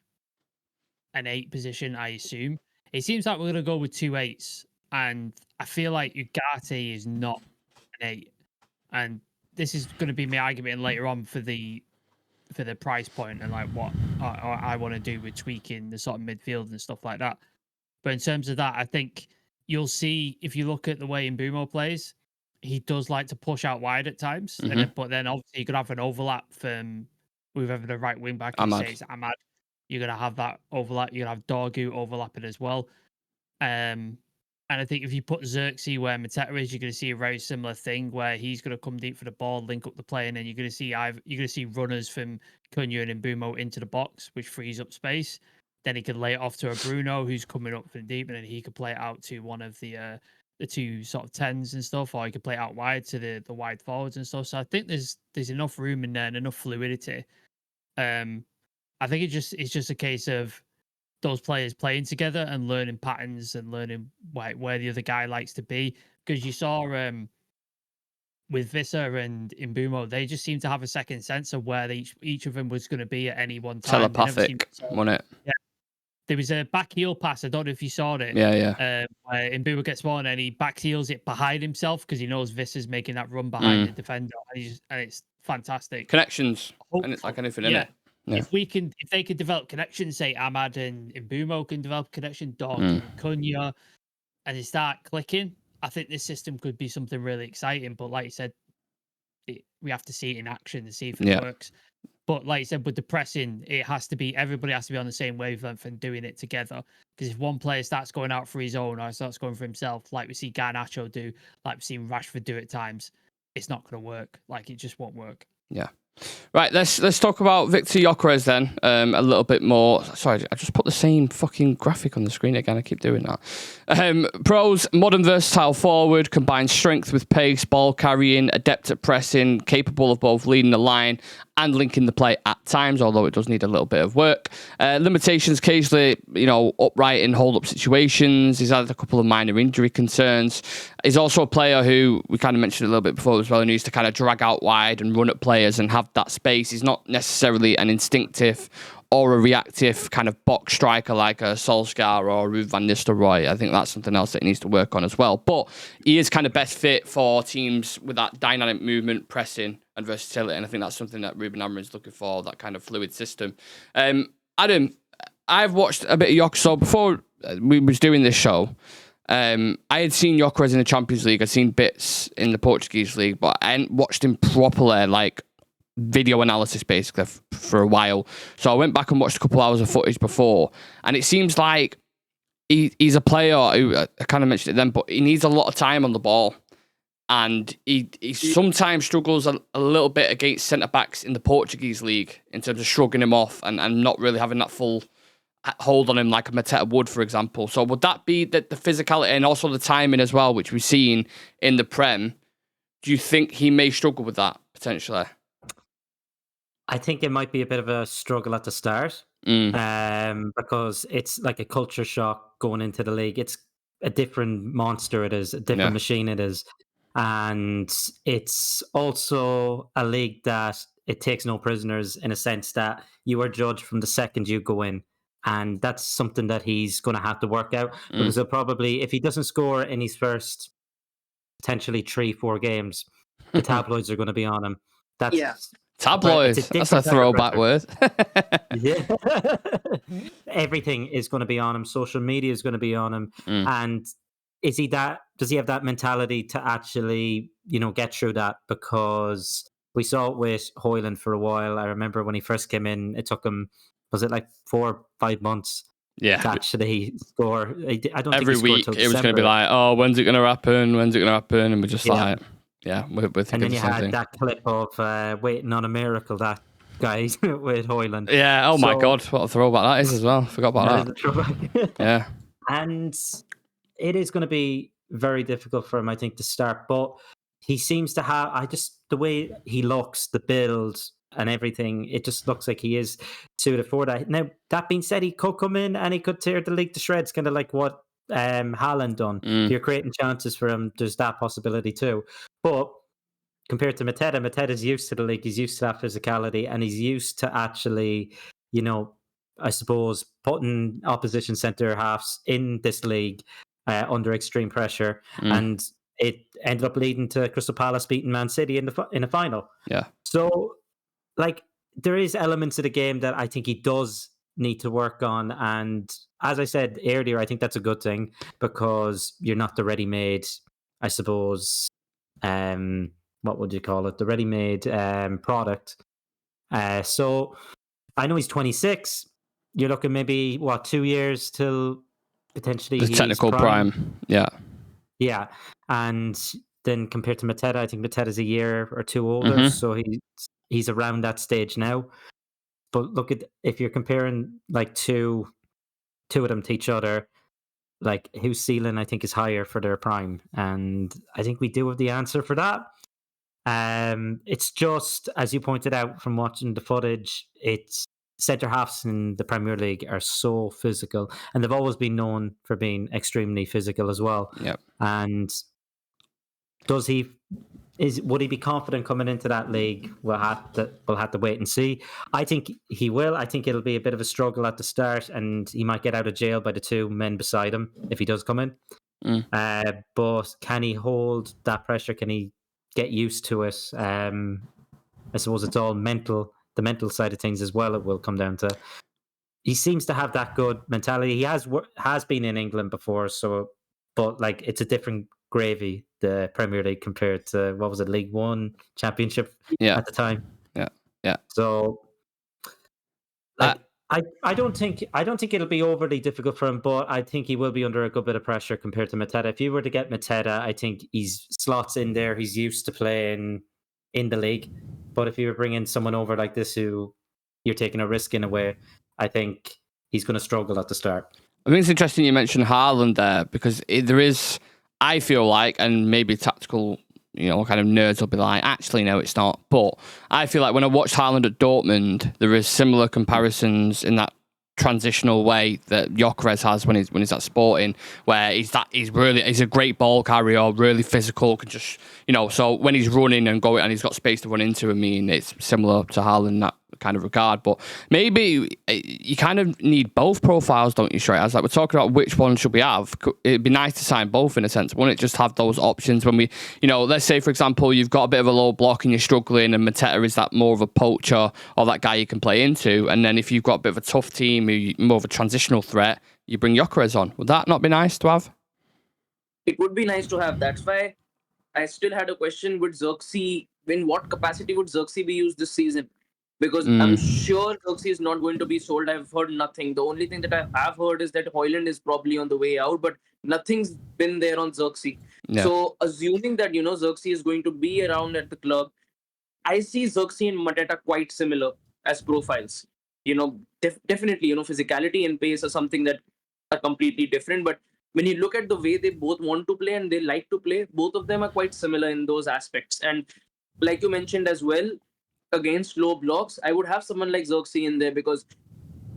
B: an 8 position, I assume. It seems like we're going to go with 2 8s, and I feel like Ugarte is not an 8, and this is going to be my argument later on for the price point and like what I want to do with tweaking the sort of midfield and stuff like that. But in terms of that, I think you'll see if you look at the way Mbumo plays, he does like to push out wide at times. But then obviously you could have an overlap from whoever the right wing back is. Say it's Ahmad. You're gonna have that overlap. You're gonna have Dorgu overlapping as well. And I think if you put Xerxes where Mateta is, you're going to see a very similar thing where he's going to come deep for the ball, link up the play, and then you're going to see runners from Cunha and Mbumo into the box, which frees up space. Then he could lay it off to a Bruno who's coming up from deep, and then he could play it out to one of the 2 sort of 10s and stuff, or he could play it out wide to the wide forwards and stuff. So I think there's enough room in there and enough fluidity. I think it's just a case of those players playing together and learning patterns and learning where the other guy likes to be. Because you saw with Vissa and Mbumo, they just seem to have a second sense of where each of them was going to be at any one time.
A: Telepathic, wasn't it?
B: Yeah. There was a back heel pass. I don't know if you saw it.
A: Yeah.
B: Where Mbumo gets one and he back heels it behind himself because he knows Vissa's making that run behind the defender. And it's fantastic.
A: Connections. And it's like anything, innit?
B: Yeah. If they could develop connections, say Ahmad and Mbumo can develop a connection, Dog and Cunha, and they start clicking, I think this system could be something really exciting. But like you said, we have to see it in action to see if it works. But like you said, with the pressing, everybody has to be on the same wavelength and doing it together. Because if one player starts going out for his own or starts going for himself, like we see Garnacho do, like we've seen Rashford do at times, it's not going to work. Like it just won't work.
A: Yeah. Right, let's talk about Viktor Gyokeres then a little bit more. Sorry, I just put the same fucking graphic on the screen again. I keep doing that. Pros, modern versatile forward, combines strength with pace, ball carrying, adept at pressing, capable of both leading the line and linking the play at times, although it does need a little bit of work. Limitations, occasionally, upright in hold-up situations. He's had a couple of minor injury concerns. He's also a player who, we kind of mentioned a little bit before as well, who needs to kind of drag out wide and run at players and have that space. He's not necessarily an instinctive or a reactive kind of box striker like a Solskjaer or Ruud van Nistelrooy. I think that's something else that he needs to work on as well. But he is kind of best fit for teams with that dynamic movement, pressing and versatility. And I think that's something that Ruben Amorim is looking for, that kind of fluid system. Adam, I've watched a bit of Gyökeres. So before we was doing this show, I had seen Gyökeres in the Champions League. I'd seen bits in the Portuguese league, but I hadn't watched him properly, like video analysis basically for a while. So I went back and watched a couple hours of footage before, and it seems like he's a player who, I kind of mentioned it then, but he needs a lot of time on the ball, and he sometimes struggles a little bit against centre-backs in the Portuguese league in terms of shrugging him off and not really having that full hold on him like a Mateta would, for example. So would that be the physicality and also the timing as well, which we've seen in the Prem? Do you think he may struggle with that potentially?
C: I think it might be a bit of a struggle at the start because it's like a culture shock going into the league. It's a different monster. It is a different machine. It is. And it's also a league that it takes no prisoners in a sense that you are judged from the second you go in. And that's something that he's going to have to work out because he'll probably, if he doesn't score in his first potentially 3-4 games, the tabloids are going to be on him. That's
D: Yeah.
A: Tabloids.
C: It's a
A: That's a
C: different type of
A: throwback word.
C: Yeah. Everything is going to be on him. Social media is going to be on him. And does he have that mentality to actually, get through that? Because we saw it with Hoyland for a while. I remember when he first came in, it took him, was it like 4 or 5 months
A: Yeah.
C: to actually score? I don't
A: Every
C: think he scored
A: week
C: till
A: it was going to be
C: December.
A: like, oh, when's it going to happen? When's it going to happen? And we're just
C: Yeah.
A: like, yeah, we're thinking
C: And then
A: the
C: you
A: same
C: had
A: thing.
C: that clip of waiting on a miracle, that guy with Hoyland.
A: Yeah. Oh my
C: So-
A: God, what a throwback that is as well. Forgot about
C: That is
A: that.
C: a throwback.
A: Yeah.
C: And it is going to be very difficult for him, I think, to start. But he seems to have, the way he looks, the build and everything, it just looks like he is suited for that. Now, that being said, he could come in and he could tear the league to shreds, kind of like what Haaland done. If you're creating chances for him, there's that possibility too. But compared to Mateta's used to the league, he's used to that physicality, and he's used to actually, I suppose, putting opposition centre halves in this league under extreme pressure, and it ended up leading to Crystal Palace beating Man City in the final.
A: Yeah.
C: So, like, there is elements of the game that I think he does need to work on, and as I said earlier, I think that's a good thing, because you're not the ready-made, I suppose, what would you call it? The ready-made product. So I know he's 26. You're looking maybe 2 years till potentially
A: The
C: he's
A: technical prime. Yeah.
C: Yeah, and then compared to Mateta, I think Mateta's a year or two older, so he's around that stage now. But look at, if you're comparing like two of them to each other, like, whose ceiling I think is higher for their prime, and I think we do have the answer for that. It's just, as you pointed out from watching the footage, it's centre halves in the Premier League are so physical, and they've always been known for being extremely physical as well.
A: Yep.
C: And would he be confident coming into that league? We'll have to wait and see. I think he will. I think it'll be a bit of a struggle at the start, and he might get out of jail by the two men beside him if he does come in. But can he hold that pressure? Can he get used to it? I suppose it's all mental, the mental side of things as well. It will come down to. He seems to have that good mentality. He has been in England before, but like, it's a different gravy, the Premier League, compared to, what was it, League One, Championship at the time.
A: Yeah.
C: So, like, I don't think it'll be overly difficult for him, but I think he will be under a good bit of pressure compared to Mateta. If you were to get Mateta, I think he's slots in there. He's used to playing in the league. But if you were bringing someone over like this, who you're taking a risk in a way, I think he's going to struggle at the start.
A: I think it's interesting you mentioned Haaland there, because there is, I feel like, and maybe tactical, kind of nerds will be like, actually, no, it's not. But I feel like when I watched Haaland at Dortmund, there is similar comparisons in that transitional way that Gyökeres has when he's at Sporting, where he's a great ball carrier, really physical, can just, so when he's running and going and he's got space to run into, I mean, it's similar to Haaland in that kind of regard. But maybe you kind of need both profiles, don't you, Shreyas? Like, we're talking about which one should we have. It'd be nice to sign both in a sense. Wouldn't it just have those options when we, let's say, for example, you've got a bit of a low block and you're struggling, and Mateta is that more of a poacher or that guy you can play into, and then if you've got a bit of a tough team, more of a transitional threat, you bring Gyökeres on. Would that not be nice to have?
D: It would be nice to have. That's why I still had a question with Xerxes. In what capacity would Xerxes be used this season? Because I'm sure Xerxes is not going to be sold. I've heard nothing. The only thing that I have heard is that Hoyland is probably on the way out, but nothing's been there on Xerxes.
A: Yeah.
D: So assuming that, Xerxes is going to be around at the club, I see Xerxes and Mateta quite similar as profiles. Definitely, physicality and pace are something that are completely different. But when you look at the way they both want to play and they like to play, both of them are quite similar in those aspects. And like you mentioned as well, against low blocks, I would have someone like Xerxes in there, because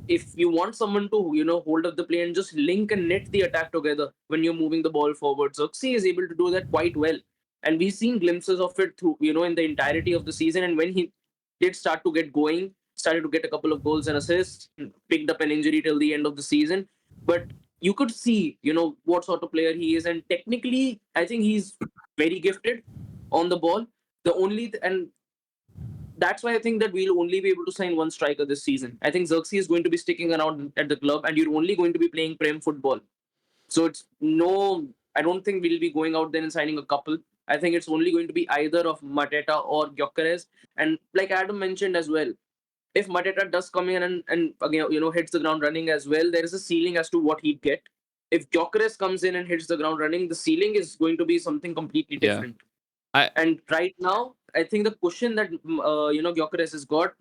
D: if you want someone to, hold up the play and just link and knit the attack together when you're moving the ball forward, Xerxes is able to do that quite well. And we've seen glimpses of it through, in the entirety of the season. And when he did start to get going, started to get a couple of goals and assists, picked up an injury till the end of the season. But you could see, what sort of player he is. And technically, I think he's very gifted on the ball. And that's why I think that we'll only be able to sign one striker this season. I think Xerxes is going to be sticking around at the club, and you're only going to be playing Prem football. So I don't think we'll be going out there and signing a couple. I think it's only going to be either of Mateta or Gyökeres. And like Adam mentioned as well, if Mateta does come in and again, hits the ground running as well, there is a ceiling as to what he'd get. If Gyökeres comes in and hits the ground running, the ceiling is going to be something completely different. And right now, I think the cushion that Gyökeres has got,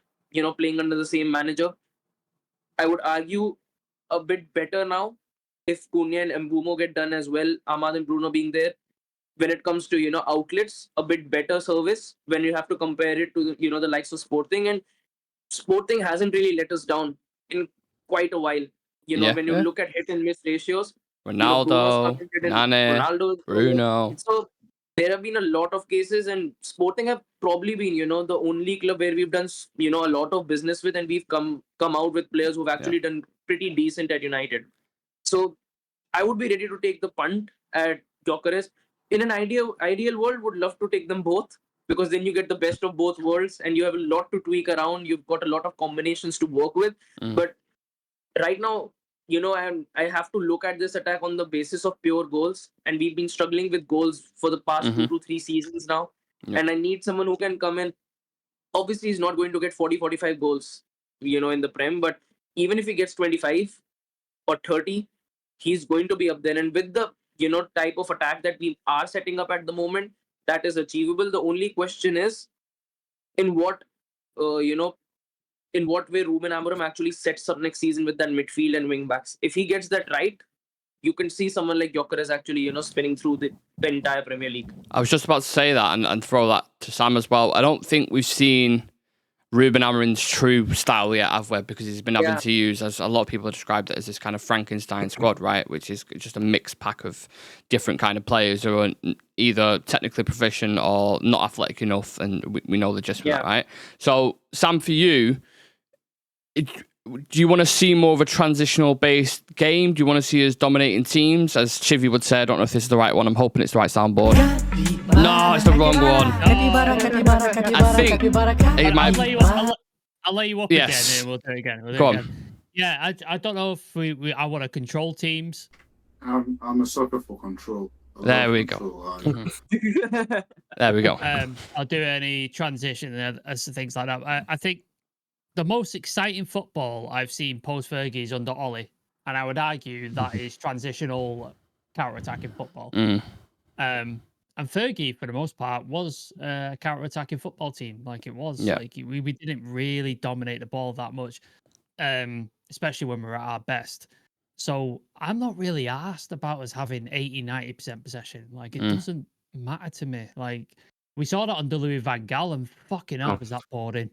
D: playing under the same manager, I would argue a bit better now if Cunha and Mbumo get done as well, Ahmad and Bruno being there. When it comes to outlets, a bit better service when you have to compare it to the likes of Sporting, and Sporting hasn't really let us down in quite a while. When you look at hit and miss ratios,
A: Ronaldo, Nane, Bruno.
D: So there have been a lot of cases, and Sporting have probably been the only club where we've done a lot of business with, and we've come out with players who've actually done pretty decent at United. So I would be ready to take the punt at Gyökeres. In an ideal world, would love to take them both, because then you get the best of both worlds and you have a lot to tweak around. You've got a lot of combinations to work with. But right now, I have to look at this attack on the basis of pure goals, and we've been struggling with goals for the past 2 to 3 seasons now. And I need someone who can come in. Obviously, he's not going to get 40-45 goals, in the Prem, but even if he gets 25 or 30, he's going to be up there. And with the type of attack that we are setting up at the moment, that is achievable. The only question is in what way Ruben Amorim actually sets up next season with that midfield and wing backs. If he gets that right, you can see someone like Gyökeres actually spinning through the entire Premier League.
A: I was just about to say that and throw that to Sam as well. I don't think we've seen Ruben Amorim's true style yet, have we? Because he's been having to use, as a lot of people have described it, as this kind of Frankenstein squad, right? Which is just a mixed pack of different kind of players who are either technically proficient or not athletic enough, and we know the gist of that, right? So, Sam, for you, do you want to see more of a transitional-based game? Do you want to see us dominating teams? As Chivy would say, I don't know if this is the right one. I'm hoping it's the right soundboard. No, it's the wrong one. I think it might...
B: I'll let you up again and we'll do it again.
A: Go on.
B: Yeah, I don't know if I want to control teams.
E: I'm a sucker for control.
A: There we go. There we go.
B: I'll do any transition and things like that. I think the most exciting football I've seen post Fergie is under Ollie, and I would argue that is transitional counter-attacking football. And Fergie, for the most part, was a counter-attacking football team. Like it was, like we didn't really dominate the ball that much, especially when we were at our best. So I'm not really asked about us having 80-90% possession. Like it doesn't matter to me. Like we saw that under Louis van Gaal, and fucking hell was that boring.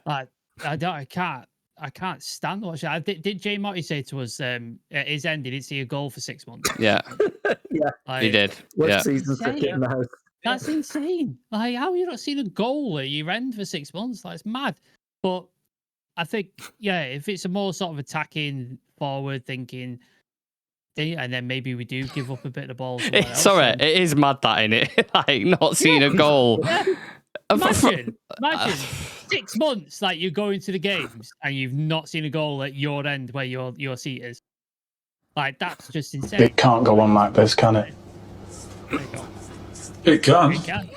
B: Like I can't stand watching. Did Jay Motti say to us at his end he didn't see a goal for 6 months?
C: Yeah,
B: like,
A: he did.
C: What season's in the house?
B: That's insane. Like, how have you not seen a goal at your end for 6 months? Like, it's mad. But I think, if it's a more sort of attacking, forward thinking, and then maybe we do give up a bit of the ball.
A: Sorry, it is mad that, ain't it? Like, not seeing a goal.
B: Imagine 6 months, like you're going to the games and you've not seen a goal at your end where your seat is. Like, that's just insane.
F: It can't go on like this, can it?
B: There you go.
E: It can.
B: It can.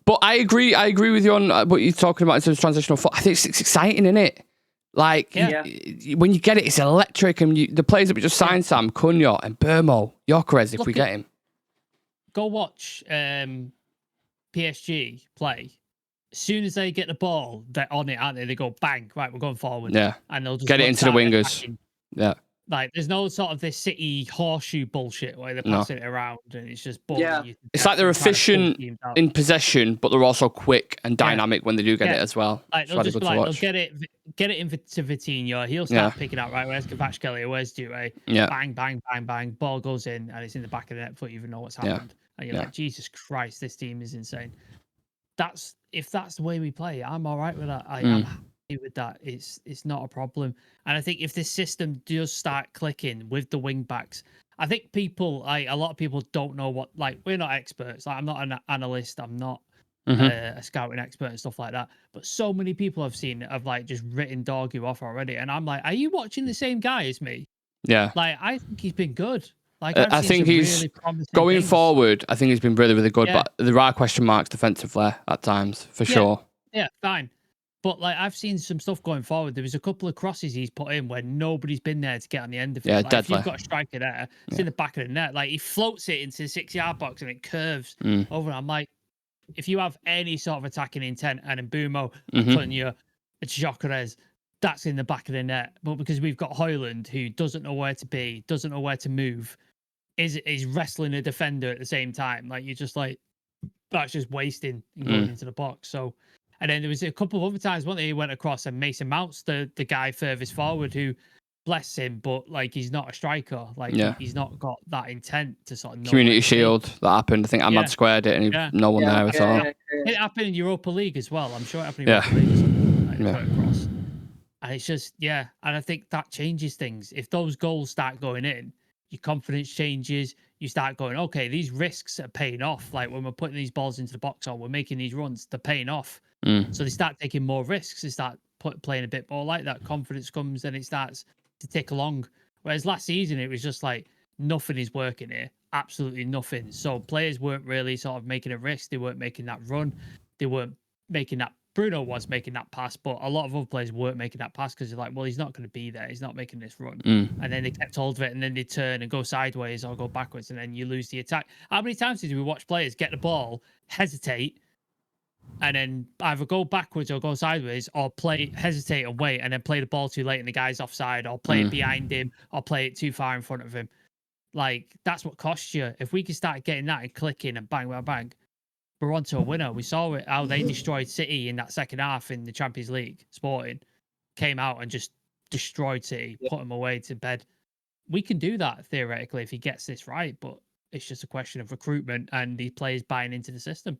A: But I agree with you on what you're talking about in terms of transitional football. I think it's exciting, isn't it? Like, when you get it, it's electric. And the players that we just signed, Sam, Cunha and Burmo, Gyökeres, if we get him.
B: Go watch PSG play. As soon as they get the ball, they're on it, aren't they? They go bang, right, we're going forward.
A: Yeah.
B: And they'll just
A: get it into the wingers.
B: Attacking.
A: Yeah.
B: Like, there's no sort of this City horseshoe bullshit where they're passing it around and it's just boring.
D: Yeah.
A: It's like they're efficient in possession, but they're also quick and dynamic when they do get it as well.
B: Like, they'll just they'll get it into Vitinho. He'll start picking out, right, where's Kvaratskhelia, where's Due? Bang, bang, bang, bang. Ball goes in and it's in the back of the net before you even know what's happened. And you're like, Jesus Christ, this team is insane. If that's the way we play, I'm all right with that. I'm happy with that. It's not a problem. And I think if this system does start clicking with the wing backs, I think a lot of people don't know what, like, we're not experts. Like, I'm not an analyst. I'm not a scouting expert and stuff like that. But so many people I've seen have like just written Dorgu off already. And I'm like, are you watching the same guy as me?
A: Yeah.
B: Like, I think he's been good. Like, I've
A: I
B: seen
A: think
B: some
A: he's
B: really promising
A: going
B: things.
A: forward. I think he's been really, really good,
B: Yeah.
A: but there are question marks defensively at times for sure.
B: Yeah, fine. But like, I've seen some stuff going forward. There was a couple of crosses he's put in where nobody's been there to get on the end of it.
A: Yeah,
B: Like, if
A: deadly.
B: you've got a striker there, it's in the back of the net. Like, he floats it into the 6-yard box and it curves over. I'm like, if you have any sort of attacking intent, and Mbumo, Acuna, Gyökeres, that's in the back of the net. But because we've got Højlund, who doesn't know where to be, doesn't know where to move, is wrestling a defender at the same time. Like, you're just like, that's just wasting and going into the box. So, and then there was a couple of other times, one day he went across and Mason Mount's the guy furthest forward, who, bless him, but like, he's not a striker. Like, he's not got that intent to sort of know
A: Community
B: where to be.
A: Shield that happened. I think Ahmad squared it and no one there at all.
B: It happened in Europa League as well. I'm sure it happened in Europa League or something. Like, it went across. And it's just, and I think that changes things. If those goals start going in, your confidence changes. You start going, okay, these risks are paying off. Like, when we're putting these balls into the box or we're making these runs, they're paying off. So they start taking more risks. They start playing a bit more like that. Confidence comes and it starts to tick along. Whereas last season, it was just like, nothing is working here. Absolutely nothing. So players weren't really sort of making a risk. They weren't making that run. They weren't making that. Bruno was making that pass, but a lot of other players weren't making that pass because they're like, well, he's not going to be there. He's not making this run. And then they kept hold of it, and then they turn and go sideways or go backwards, and then you lose the attack. How many times did we watch players get the ball, hesitate, and then either go backwards or go sideways, or hesitate and wait, and then play the ball too late and the guy's offside, or play it behind him, or play it too far in front of him? Like, that's what costs you. If we can start getting that and clicking and bang, bang, bang, we're on to a winner. We saw it, how they destroyed City in that second half in the Champions League. Sporting came out and just destroyed City, put them away to bed. We can do that theoretically if he gets this right, but it's just a question of recruitment and the players buying into the system.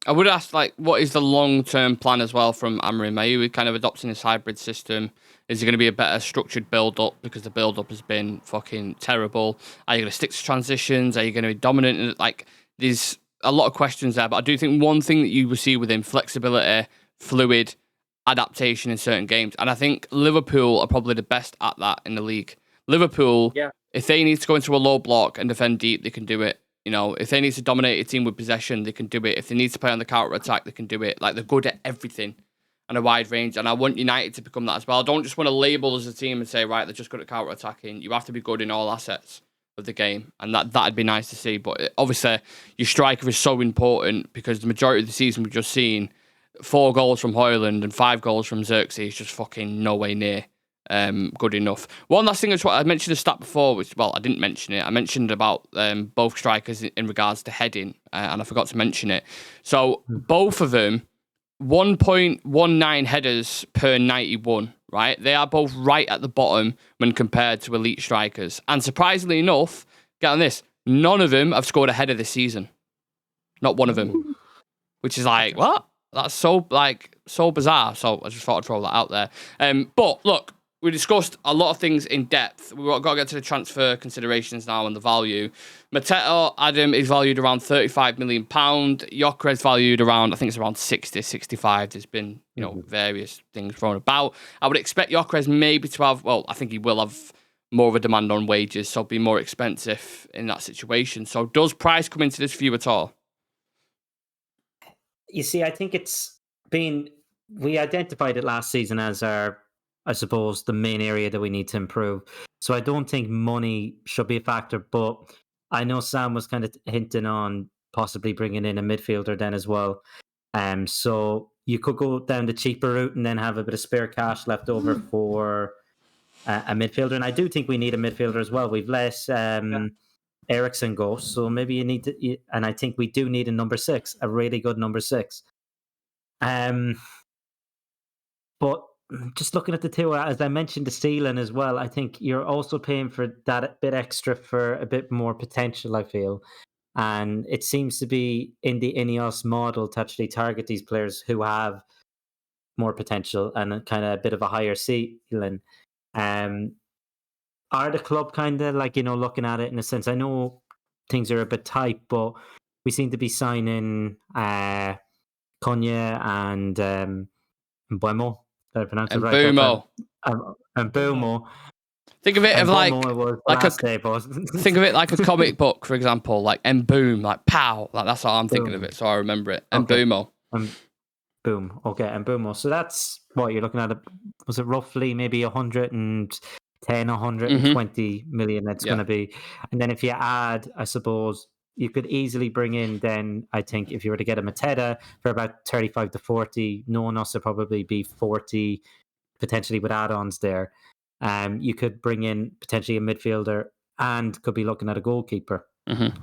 A: I would ask, like, what is the long-term plan as well from Amorim? Are you kind of adopting this hybrid system? Is it going to be a better structured build-up because the build-up has been fucking terrible? Are you going to stick to transitions? Are you going to be dominant? Like, there's a lot of questions there, but I do think one thing that you will see with him, flexibility, fluid, adaptation in certain games. And I think Liverpool are probably the best at that in the league. Liverpool, if they need to go into a low block and defend deep, they can do it. You know, if they need to dominate a team with possession, they can do it. If they need to play on the counter attack, they can do it. Like, they're good at everything and a wide range. And I want United to become that as well. I don't just want to label as a team and say, right, they're just good at counter attacking. You have to be good in all assets of the game, and that'd be nice to see. But obviously, your striker is so important because the majority of the season we've just seen 4 goals from Højlund and 5 goals from Xerxes is just fucking no way near good enough. One last thing is what I mentioned a stat before, which, well, I didn't mention it. I mentioned about both strikers in regards to heading, and I forgot to mention it. So both of them, 1.19 headers per 91. Right? They are both right at the bottom when compared to elite strikers. And surprisingly enough, get on this, none of them have scored a header this season. Not one of them. Which is like, what? That's so bizarre. So I just thought I'd throw that out there. But look, we discussed a lot of things in depth. We've got to get to the transfer considerations now and the value. Mateta, Adam, is valued around £35 million. Gyökeres valued around, I think it's around 60, 65. There's been, various things thrown about. I would expect Gyökeres maybe to have, well, I think he will have more of a demand on wages, so be more expensive in that situation. So does price come into this for you at all?
C: You see, I think we identified it last season as I suppose, the main area that we need to improve. So I don't think money should be a factor, but I know Sam was kind of hinting on possibly bringing in a midfielder then as well. So you could go down the cheaper route and then have a bit of spare cash left over for a midfielder. And I do think we need a midfielder as well. We've let Ericsson go, so maybe you need to, and I think we do need a number 6, a really good number 6. But just looking at the two, as I mentioned, the ceiling as well, I think you're also paying for that bit extra for a bit more potential, I feel. And it seems to be in the Ineos model to actually target these players who have more potential and kind of a bit of a higher ceiling. are the club kind of like, looking at it in a sense? I know things are a bit tight, but we seem to be signing Konya and Buemo. Did I pronounce it
A: And
C: right?
A: Boomo.
C: And Boomo.
A: Think of it
C: And
A: of like
C: Buemo it was
A: like
C: last
A: a
C: day, but
A: think of it like a comic book, for example, like and boom, like pow, like that's how I'm thinking of
C: Boom.
A: it. So I remember it. And
C: Okay.
A: Boomo.
C: Boom. Okay, and Boomo. So that's what you're looking at. Was it roughly maybe 110, 120 million that's going to be? And then if you add, I suppose, you could easily bring in then, I think, if you were to get a Mateta for about 35 to 40, no one else would probably be 40, potentially with add-ons there. You could bring in potentially a midfielder and could be looking at a goalkeeper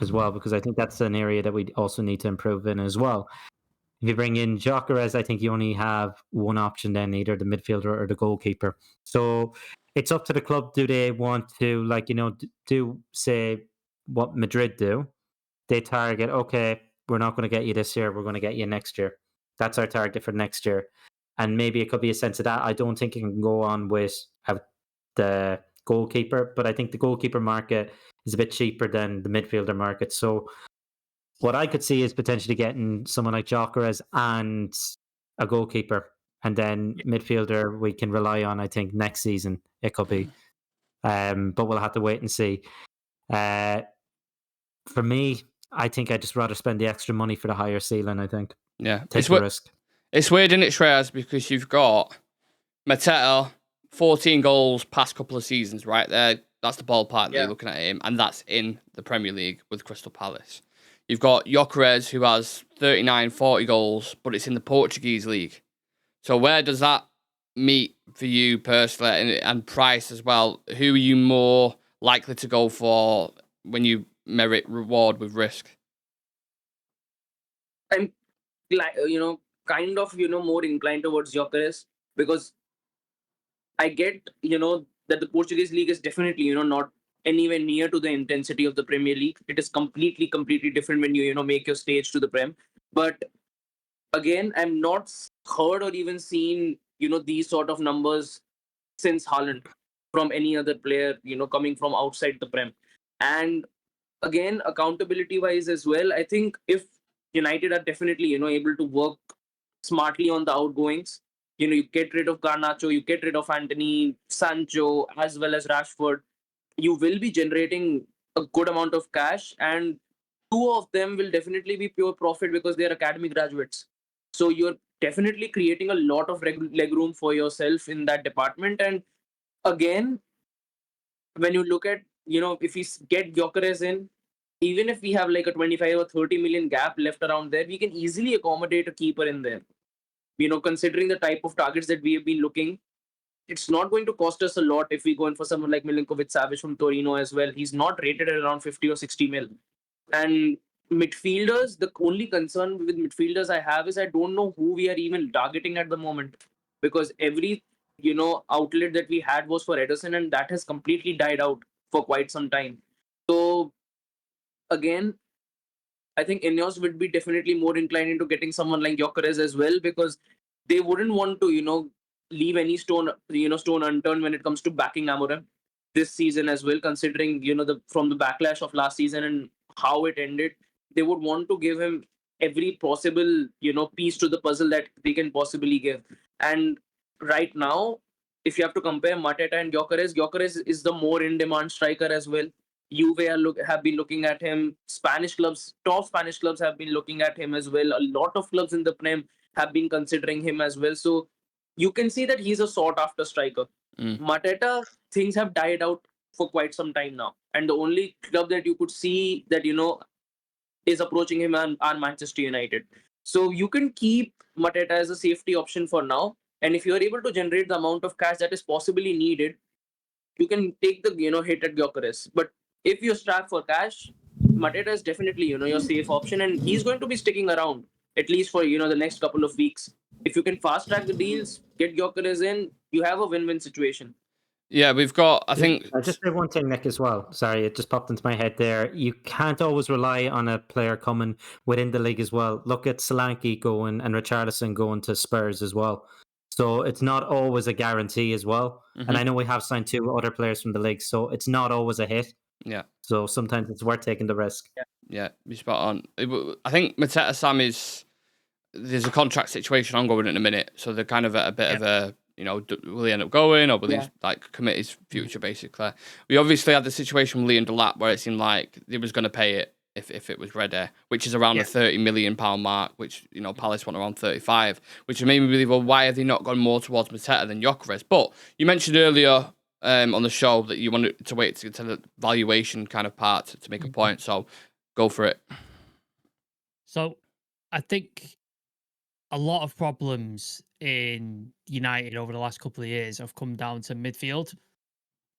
C: as well, because I think that's an area that we also need to improve in as well. If you bring in Gyökeres, I think you only have one option then, either the midfielder or the goalkeeper. So it's up to the club. Do they want to, like, do say what Madrid do? They target, okay, we're not going to get you this year, we're going to get you next year. That's our target for next year. And maybe it could be a sense of that. I don't think it can go on with the goalkeeper, but I think the goalkeeper market is a bit cheaper than the midfielder market. So what I could see is potentially getting someone like Gyökeres and a goalkeeper, and then midfielder we can rely on. I think next season it could be, but we'll have to wait and see. For me, I think I'd just rather spend the extra money for the higher ceiling. I think, take the risk.
A: It's weird, isn't it, Shreyas? Because you've got Mateta, 14 goals past couple of seasons, right there. That's the ballpark that you're looking at him, and that's in the Premier League with Crystal Palace. You've got Gyökeres, who has 39, 40 goals, but it's in the Portuguese league. So where does that meet for you personally, and price as well? Who are you more likely to go for when you merit reward with risk?
D: I'm kind of more inclined towards Gyökeres, because I get that the Portuguese league is definitely not anywhere near to the intensity of the Premier League. It is completely different when you make your stage to the Prem. But again, I'm not heard or even seen these sort of numbers since Haaland from any other player coming from outside the Prem. And again, accountability wise as well, I think if United are definitely able to work smartly on the outgoings, you get rid of Garnacho, you get rid of Anthony, Sancho, as well as Rashford, you will be generating a good amount of cash, and two of them will definitely be pure profit because they are academy graduates. So you're definitely creating a lot of leg room for yourself in that department. And again, when you look at, if we get Gyökeres in, even if we have like a 25 or 30 million gap left around there, we can easily accommodate a keeper in there. Considering the type of targets that we have been looking, it's not going to cost us a lot if we go in for someone like Milinkovic-Savic from Torino as well. He's not rated at around 50 or 60 mil. And midfielders, the only concern with midfielders I have is I don't know who we are even targeting at the moment, because every outlet that we had was for Ederson, and that has completely died out for quite some time. So again, I think Ineos would be definitely more inclined into getting someone like Gyökeres as well, because they wouldn't want to leave any stone unturned when it comes to backing Amorim this season as well, considering from the backlash of last season and how it ended. They would want to give him every possible piece to the puzzle that they can possibly give. And right now, if you have to compare Mateta and Gyökeres is the more in demand striker as well. Juve have been looking at him. Top Spanish clubs have been looking at him as well. A lot of clubs in the Prem have been considering him as well. So you can see that he's a sought after striker. Mateta, things have died out for quite some time now, and the only club that you could see that is approaching him are Manchester United. So you can keep Mateta as a safety option for now, and if you're able to generate the amount of cash that is possibly needed, you can take the hit at Gyökeres. But if you're strapped for cash, Mateta is definitely your safe option, and he's going to be sticking around at least for the next couple of weeks. If you can fast track the deals, get Gyökeres in, you have a win-win situation.
A: Yeah, we've got, I think...
C: I'll just say one thing, Nick, as well. Sorry, it just popped into my head there. You can't always rely on a player coming within the league as well. Look at Solanke going and Richarlison going to Spurs as well. So it's not always a guarantee as well. And I know we have signed 2 other players from the league, so it's not always a hit.
A: Yeah.
C: So sometimes it's worth taking the risk.
A: Yeah, you're spot on. I think Mateta Sam there's a contract situation ongoing in a minute, so they're kind of at a bit of a, will he end up going or will he commit his future, basically? We obviously had the situation with Liam Delap where it seemed like he was going to pay it if it was ready, which is around the £30 million mark, which, Palace want around 35, which made me believe, well, why have they not gone more towards Mateta than Gyökeres? But you mentioned earlier on the show that you wanted to wait to the valuation kind of part to make a point, so go for it.
B: So I think a lot of problems in United over the last couple of years have come down to midfield.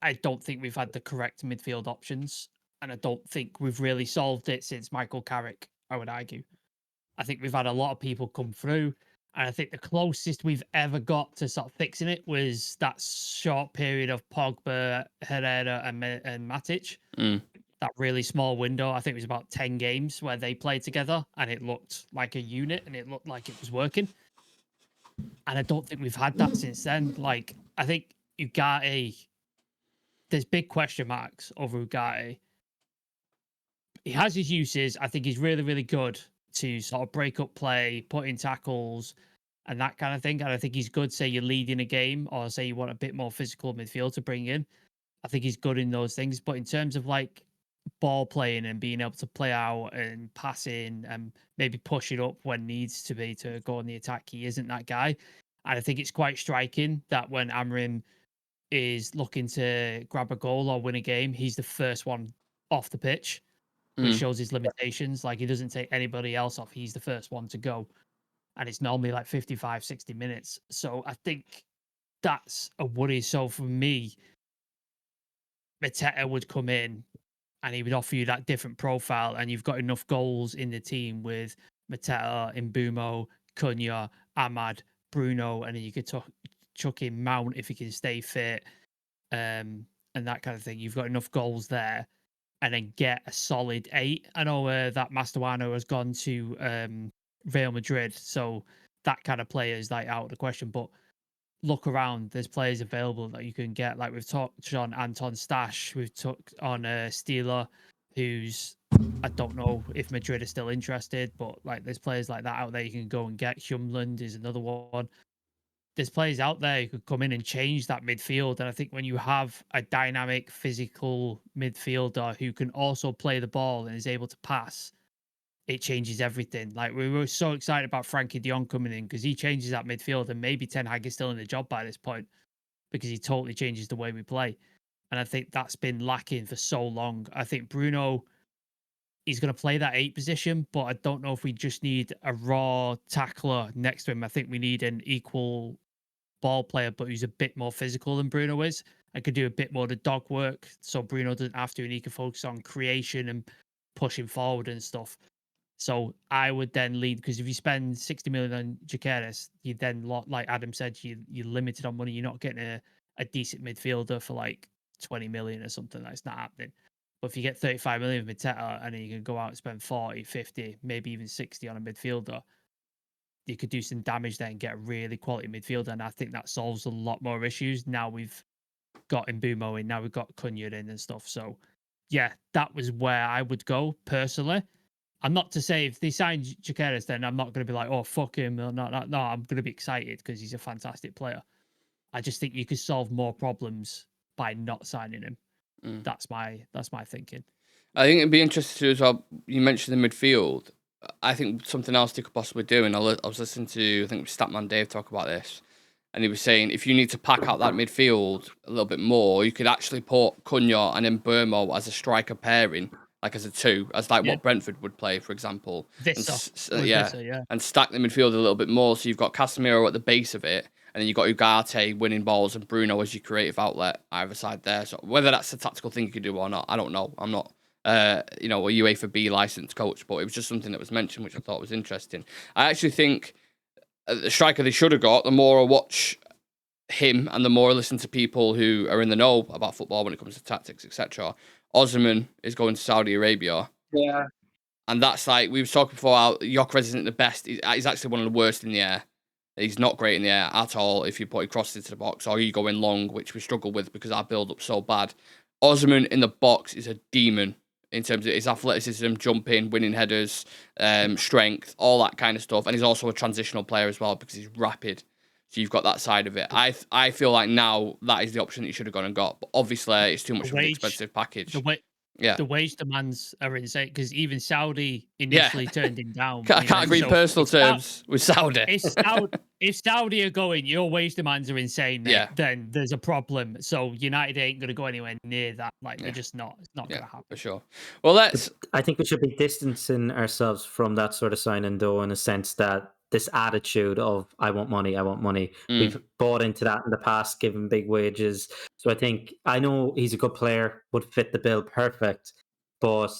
B: I don't think we've had the correct midfield options, and I don't think we've really solved it since Michael Carrick, I would argue. I think we've had a lot of people come through, and I think the closest we've ever got to sort of fixing it was that short period of Pogba, Herrera, and Matic. That really small window. I think it was about 10 games where they played together, and it looked like a unit, and it looked like it was working. And I don't think we've had that since then. Like, I think Ugarte, there's big question marks over Ugarte. He has his uses. I think he's really, really good to sort of break up play, put in tackles, and that kind of thing. And I think he's good, say you're leading a game, or say you want a bit more physical midfield to bring in. I think he's good in those things. But in terms of like ball playing and being able to play out and passing and maybe push it up when needs to be to go on the attack, he isn't that guy. And I think it's quite striking that when Amrim is looking to grab a goal or win a game, he's the first one off the pitch, which shows his limitations. Like, he doesn't take anybody else off. He's the first one to go. And it's normally like 55, 60 minutes. So I think that's a worry. So for me, Mateta would come in and he would offer you that different profile, and you've got enough goals in the team with Mateta, Mbeumo, Cunha, Ahmad, Bruno, and then you could chuck in Mount if he can stay fit, and that kind of thing. You've got enough goals there, and then get a solid 8. I know that Masterano has gone to Real Madrid, so that kind of player is like out of the question, but look around, there's players available that you can get. Like, we've talked on Anton Stash, we've talked on Steeler, who's, I don't know if Madrid is still interested, but like, there's players like that out there you can go and get. Humland is another one. There's players out there who could come in and change that midfield. And I think when you have a dynamic, physical midfielder who can also play the ball and is able to pass, it changes everything. Like, we were so excited about Frankie de Jong coming in because he changes that midfield, and maybe Ten Hag is still in the job by this point because he totally changes the way we play. And I think that's been lacking for so long. I think Bruno, he's going to play that 8 position, but I don't know if we just need a raw tackler next to him. I think we need an equal ball player, but who's a bit more physical than Bruno is. I could do a bit more of the dog work, so Bruno doesn't have to, and he can focus on creation and pushing forward and stuff. So I would then lead, because if you spend 60 million on Gyökeres, you then, like Adam said, you're limited on money. You're not getting a decent midfielder for like 20 million or something. That's not happening. But if you get 35 million with Mateta, and then you can go out and spend 40, 50, maybe even 60 on a midfielder, you could do some damage there and get a really quality midfielder. And I think that solves a lot more issues. Now we've got Mbeumo in, now we've got Cunha in and stuff. So yeah, that was where I would go personally. I'm not to say if they sign Gyökeres, then I'm not going to be like, oh, fuck him. No, I'm going to be excited because he's a fantastic player. I just think you could solve more problems by not signing him. That's my thinking.
A: I think it'd be interesting too as well. You mentioned the midfield. I think something else they could possibly do, and I was listening to, I think, Statman Dave talk about this, and he was saying if you need to pack out that midfield a little bit more, you could actually put Cunha and Mbeumo as a striker pairing, like as a 2, as like what Brentford would play, for example. And stack the midfield a little bit more, so you've got Casemiro at the base of it, and then you've got Ugarte winning balls and Bruno as your creative outlet either side there. So whether that's a tactical thing you could do or not, I don't know. I'm not a UEFA B licensed coach, but it was just something that was mentioned, which I thought was interesting. I actually think the striker they should have got, the more I watch him and the more I listen to people who are in the know about football when it comes to tactics, etc., Osman is going to Saudi Arabia.
D: Yeah.
A: And that's like, we were talking before how Gyökeres isn't the best. He's actually one of the worst in the air. He's not great in the air at all if you put crosses into the box or you go in long, which we struggle with because our build-up's so bad. Osman in the box is a demon in terms of his athleticism, jumping, winning headers, strength, all that kind of stuff. And he's also a transitional player as well because he's rapid. So you've got that side of it. I feel like now that is the option that you should have gone and got. But obviously, it's too much of an expensive package.
B: The wage demands are insane because even Saudi initially turned him down.
A: I can't agree personal terms with Saudi.
B: If Saudi are going, your wage demands are insane, mate, then there's a problem. So United ain't going to go anywhere near that. They're just not. It's not going to happen.
A: For sure. Well,
C: I think we should be distancing ourselves from that sort of signing, though, in a sense that this attitude of I want money. We've bought into that in the past, given big wages. So I know he's a good player, would fit the bill perfect, but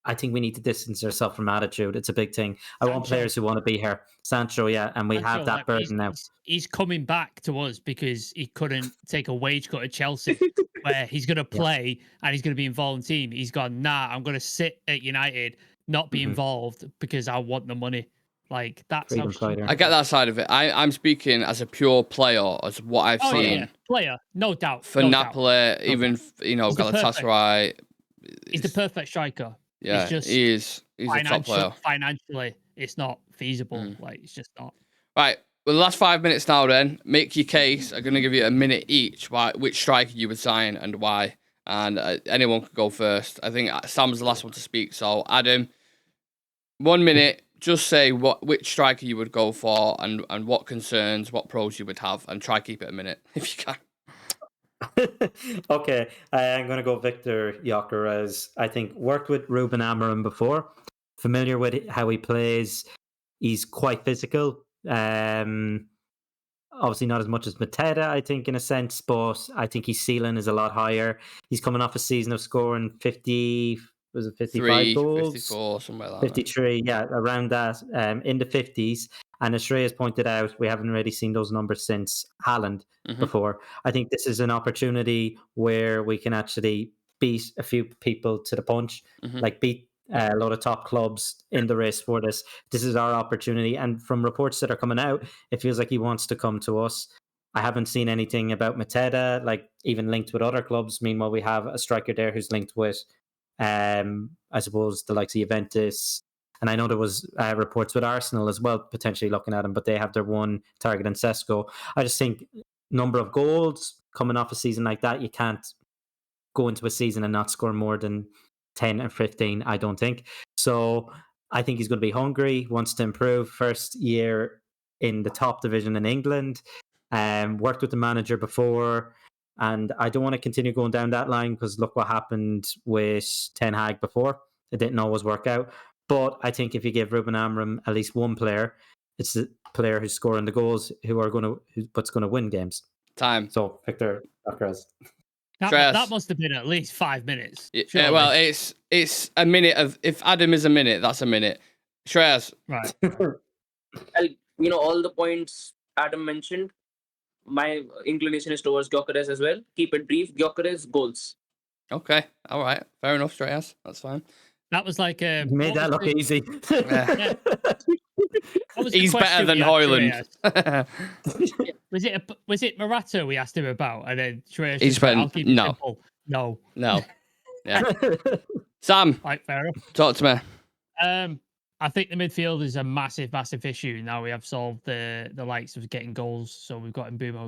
C: I think we need to distance ourselves from attitude. It's a big thing. I want players who want to be here. Sancho, and we have that burden now.
B: He's coming back to us because he couldn't take a wage cut at Chelsea, where he's going to play and he's going to be involved in the team. He's gone, I'm going to sit at United, not be involved because I want the money. That's how
A: I get that side of it. I'm speaking as a pure player, as what I've seen.
B: Yeah. Player, no doubt.
A: For Napoli, even Galatasaray.
B: He's the perfect striker.
A: Yeah,
B: it's just
A: he's a top player.
B: Financially, it's not feasible. It's just not.
A: Right. Well, the last 5 minutes now then. Make your case. I'm going to give you a minute each which striker you would sign and why. And anyone could go first. I think Sam's the last one to speak. So, Adam, 1 minute. Just say which striker you would go for and what concerns, what pros you would have, and try keep it a minute if you can.
C: Okay, I'm going to go Viktor Gyokeres. I think worked with Ruben Amorim before, familiar with how he plays. He's quite physical. Obviously not as much as Mateta, I think, in a sense, but I think his ceiling is a lot higher. He's coming off a season of scoring 55 goals?
A: 54, somewhere like
C: 53, around that, in the 50s. And as Shreyas pointed out, we haven't really seen those numbers since Haaland before. I think this is an opportunity where we can actually beat a few people to the punch, beat a lot of top clubs in the race for this. This is our opportunity. And from reports that are coming out, it feels like he wants to come to us. I haven't seen anything about Mateta, even linked with other clubs. Meanwhile, we have a striker there who's linked with I suppose the likes of Juventus, and I know there was reports with Arsenal as well, potentially looking at him, but they have their one target in Sesko. I just think number of goals coming off a season like that, you can't go into a season and not score more than 10 and 15, I don't think. So I think he's going to be hungry, wants to improve. First year in the top division in England, worked with the manager before. And I don't want to continue going down that line because look what happened with Ten Hag before. It didn't always work out. But I think if you give Ruben Amorim at least one player, it's the player who's scoring the goals who's going to win games.
A: Time.
C: So Viktor Gyokeres.
B: That must have been at least 5 minutes.
A: Yeah, well, it's a minute of if Adam is a minute, that's a minute. Shreyas.
B: Right.
D: All the points Adam mentioned. My inclination is towards Gyökeres as well. Keep it brief. Gyökeres, goals.
A: Okay. All right. Fair enough, Shreyas. That's fine.
B: That was like a...
C: You made that look easy.
A: Yeah. He's better than Højlund.
B: Was it Morata we asked him about? And then Shreyas
A: He's
B: I'll keep it simple.
A: No. Yeah. Sam,
B: Right, fair enough.
A: Talk to me.
B: I think the midfield is a massive, massive issue. Now we have solved the likes of getting goals. So we've got Mbeumo,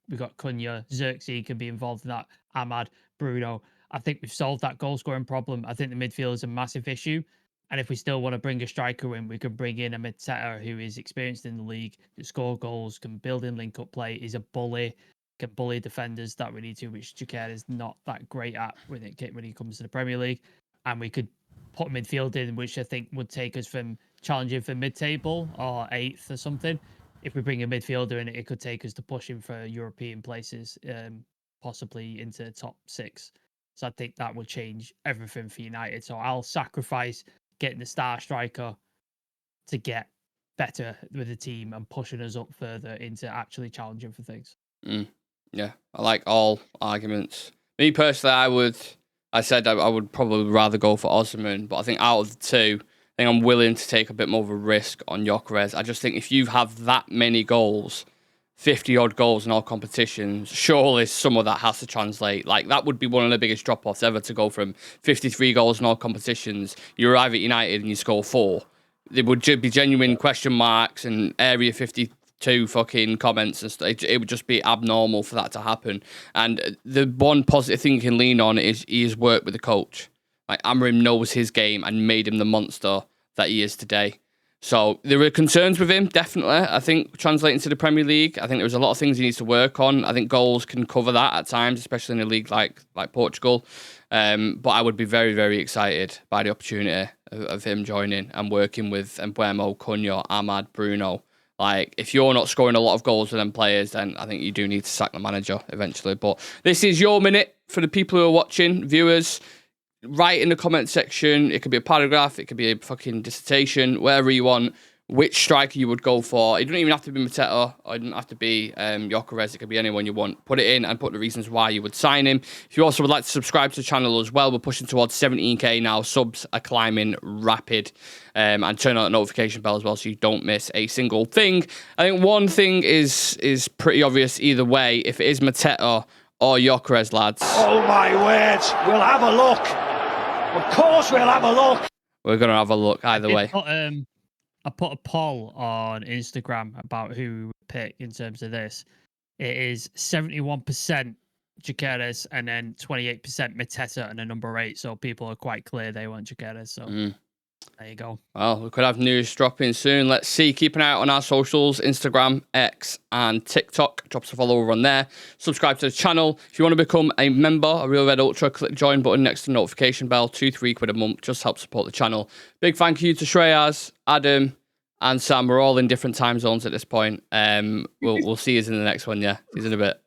B: we've got Cunha, Xerxes can be involved in that, Ahmad, Bruno. I think we've solved that goal scoring problem. I think the midfield is a massive issue. And if we still want to bring a striker in, we could bring in a Mateta who is experienced in the league, that score goals, can build in link-up play, is a bully, can bully defenders that we need to, which Gyökeres is not that great at when he comes to the Premier League. And we could put midfield in, which I think would take us from challenging for mid-table or 8th or something. If we bring a midfielder in, it could take us to pushing for European places, possibly into top 6. So I think that would change everything for United. So I'll sacrifice getting the star striker to get better with the team and pushing us up further into actually challenging for things.
A: Yeah, I like all arguments. Me personally, I would probably rather go for Osman, but I think out of the two, think I'm willing to take a bit more of a risk on Gyökeres. I just think if you have that many goals, 50-odd goals in all competitions, surely some of that has to translate. Like, that would be one of the biggest drop-offs ever, to go from 53 goals in all competitions, you arrive at United and you score 4. There would be genuine question marks and Area 52 fucking comments and stuff. It would just be abnormal for that to happen. And the one positive thing you can lean on is he has worked with the coach. Like, Amorim knows his game and made him the monster that he is today. So there were concerns with him, definitely. I think translating to the Premier League, I think there's a lot of things he needs to work on. I think goals can cover that at times, especially in a league like Portugal. But I would be very, very excited by the opportunity of him joining and working with Mbeumo, Cunha, Ahmad, Bruno. Like, if you're not scoring a lot of goals with them players, then I think you do need to sack the manager eventually. But this is your minute for the people who are watching, viewers. Write in the comment section. It could be a paragraph, it could be a fucking dissertation, whatever you want, which striker you would go for. It doesn't even have to be Mateta, or it doesn't have to be Gyökeres. It could be anyone you want. Put it in and put the reasons why you would sign him. If you also would like to subscribe to the channel as well, we're pushing towards 17k now. Subs are climbing rapid. And turn on the notification bell as well so you don't miss a single thing. I think one thing is pretty obvious either way. If it is Mateta or Gyökeres, lads.
G: Oh my word, we'll have a look. Of course we'll have a look.
A: We're going to have a look either way.
B: I put a poll on Instagram about who we would pick in terms of this. It is 71% Gyökeres and then 28% Mateta and a number 8. So people are quite clear they want Gyökeres. So there you go.
A: Well, we could have news dropping soon. Let's see. Keep an eye out on our socials, Instagram, X, and TikTok. Drop us a follow over on there. Subscribe to the channel. If you want to become a member, a Real Red Ultra, click the join button next to the notification bell. 2-3 quid a month. Just help support the channel. Big thank you to Shreyas, Adam, and Sam. We're all in different time zones at this point. We'll see you in the next one, yeah. See you in a bit.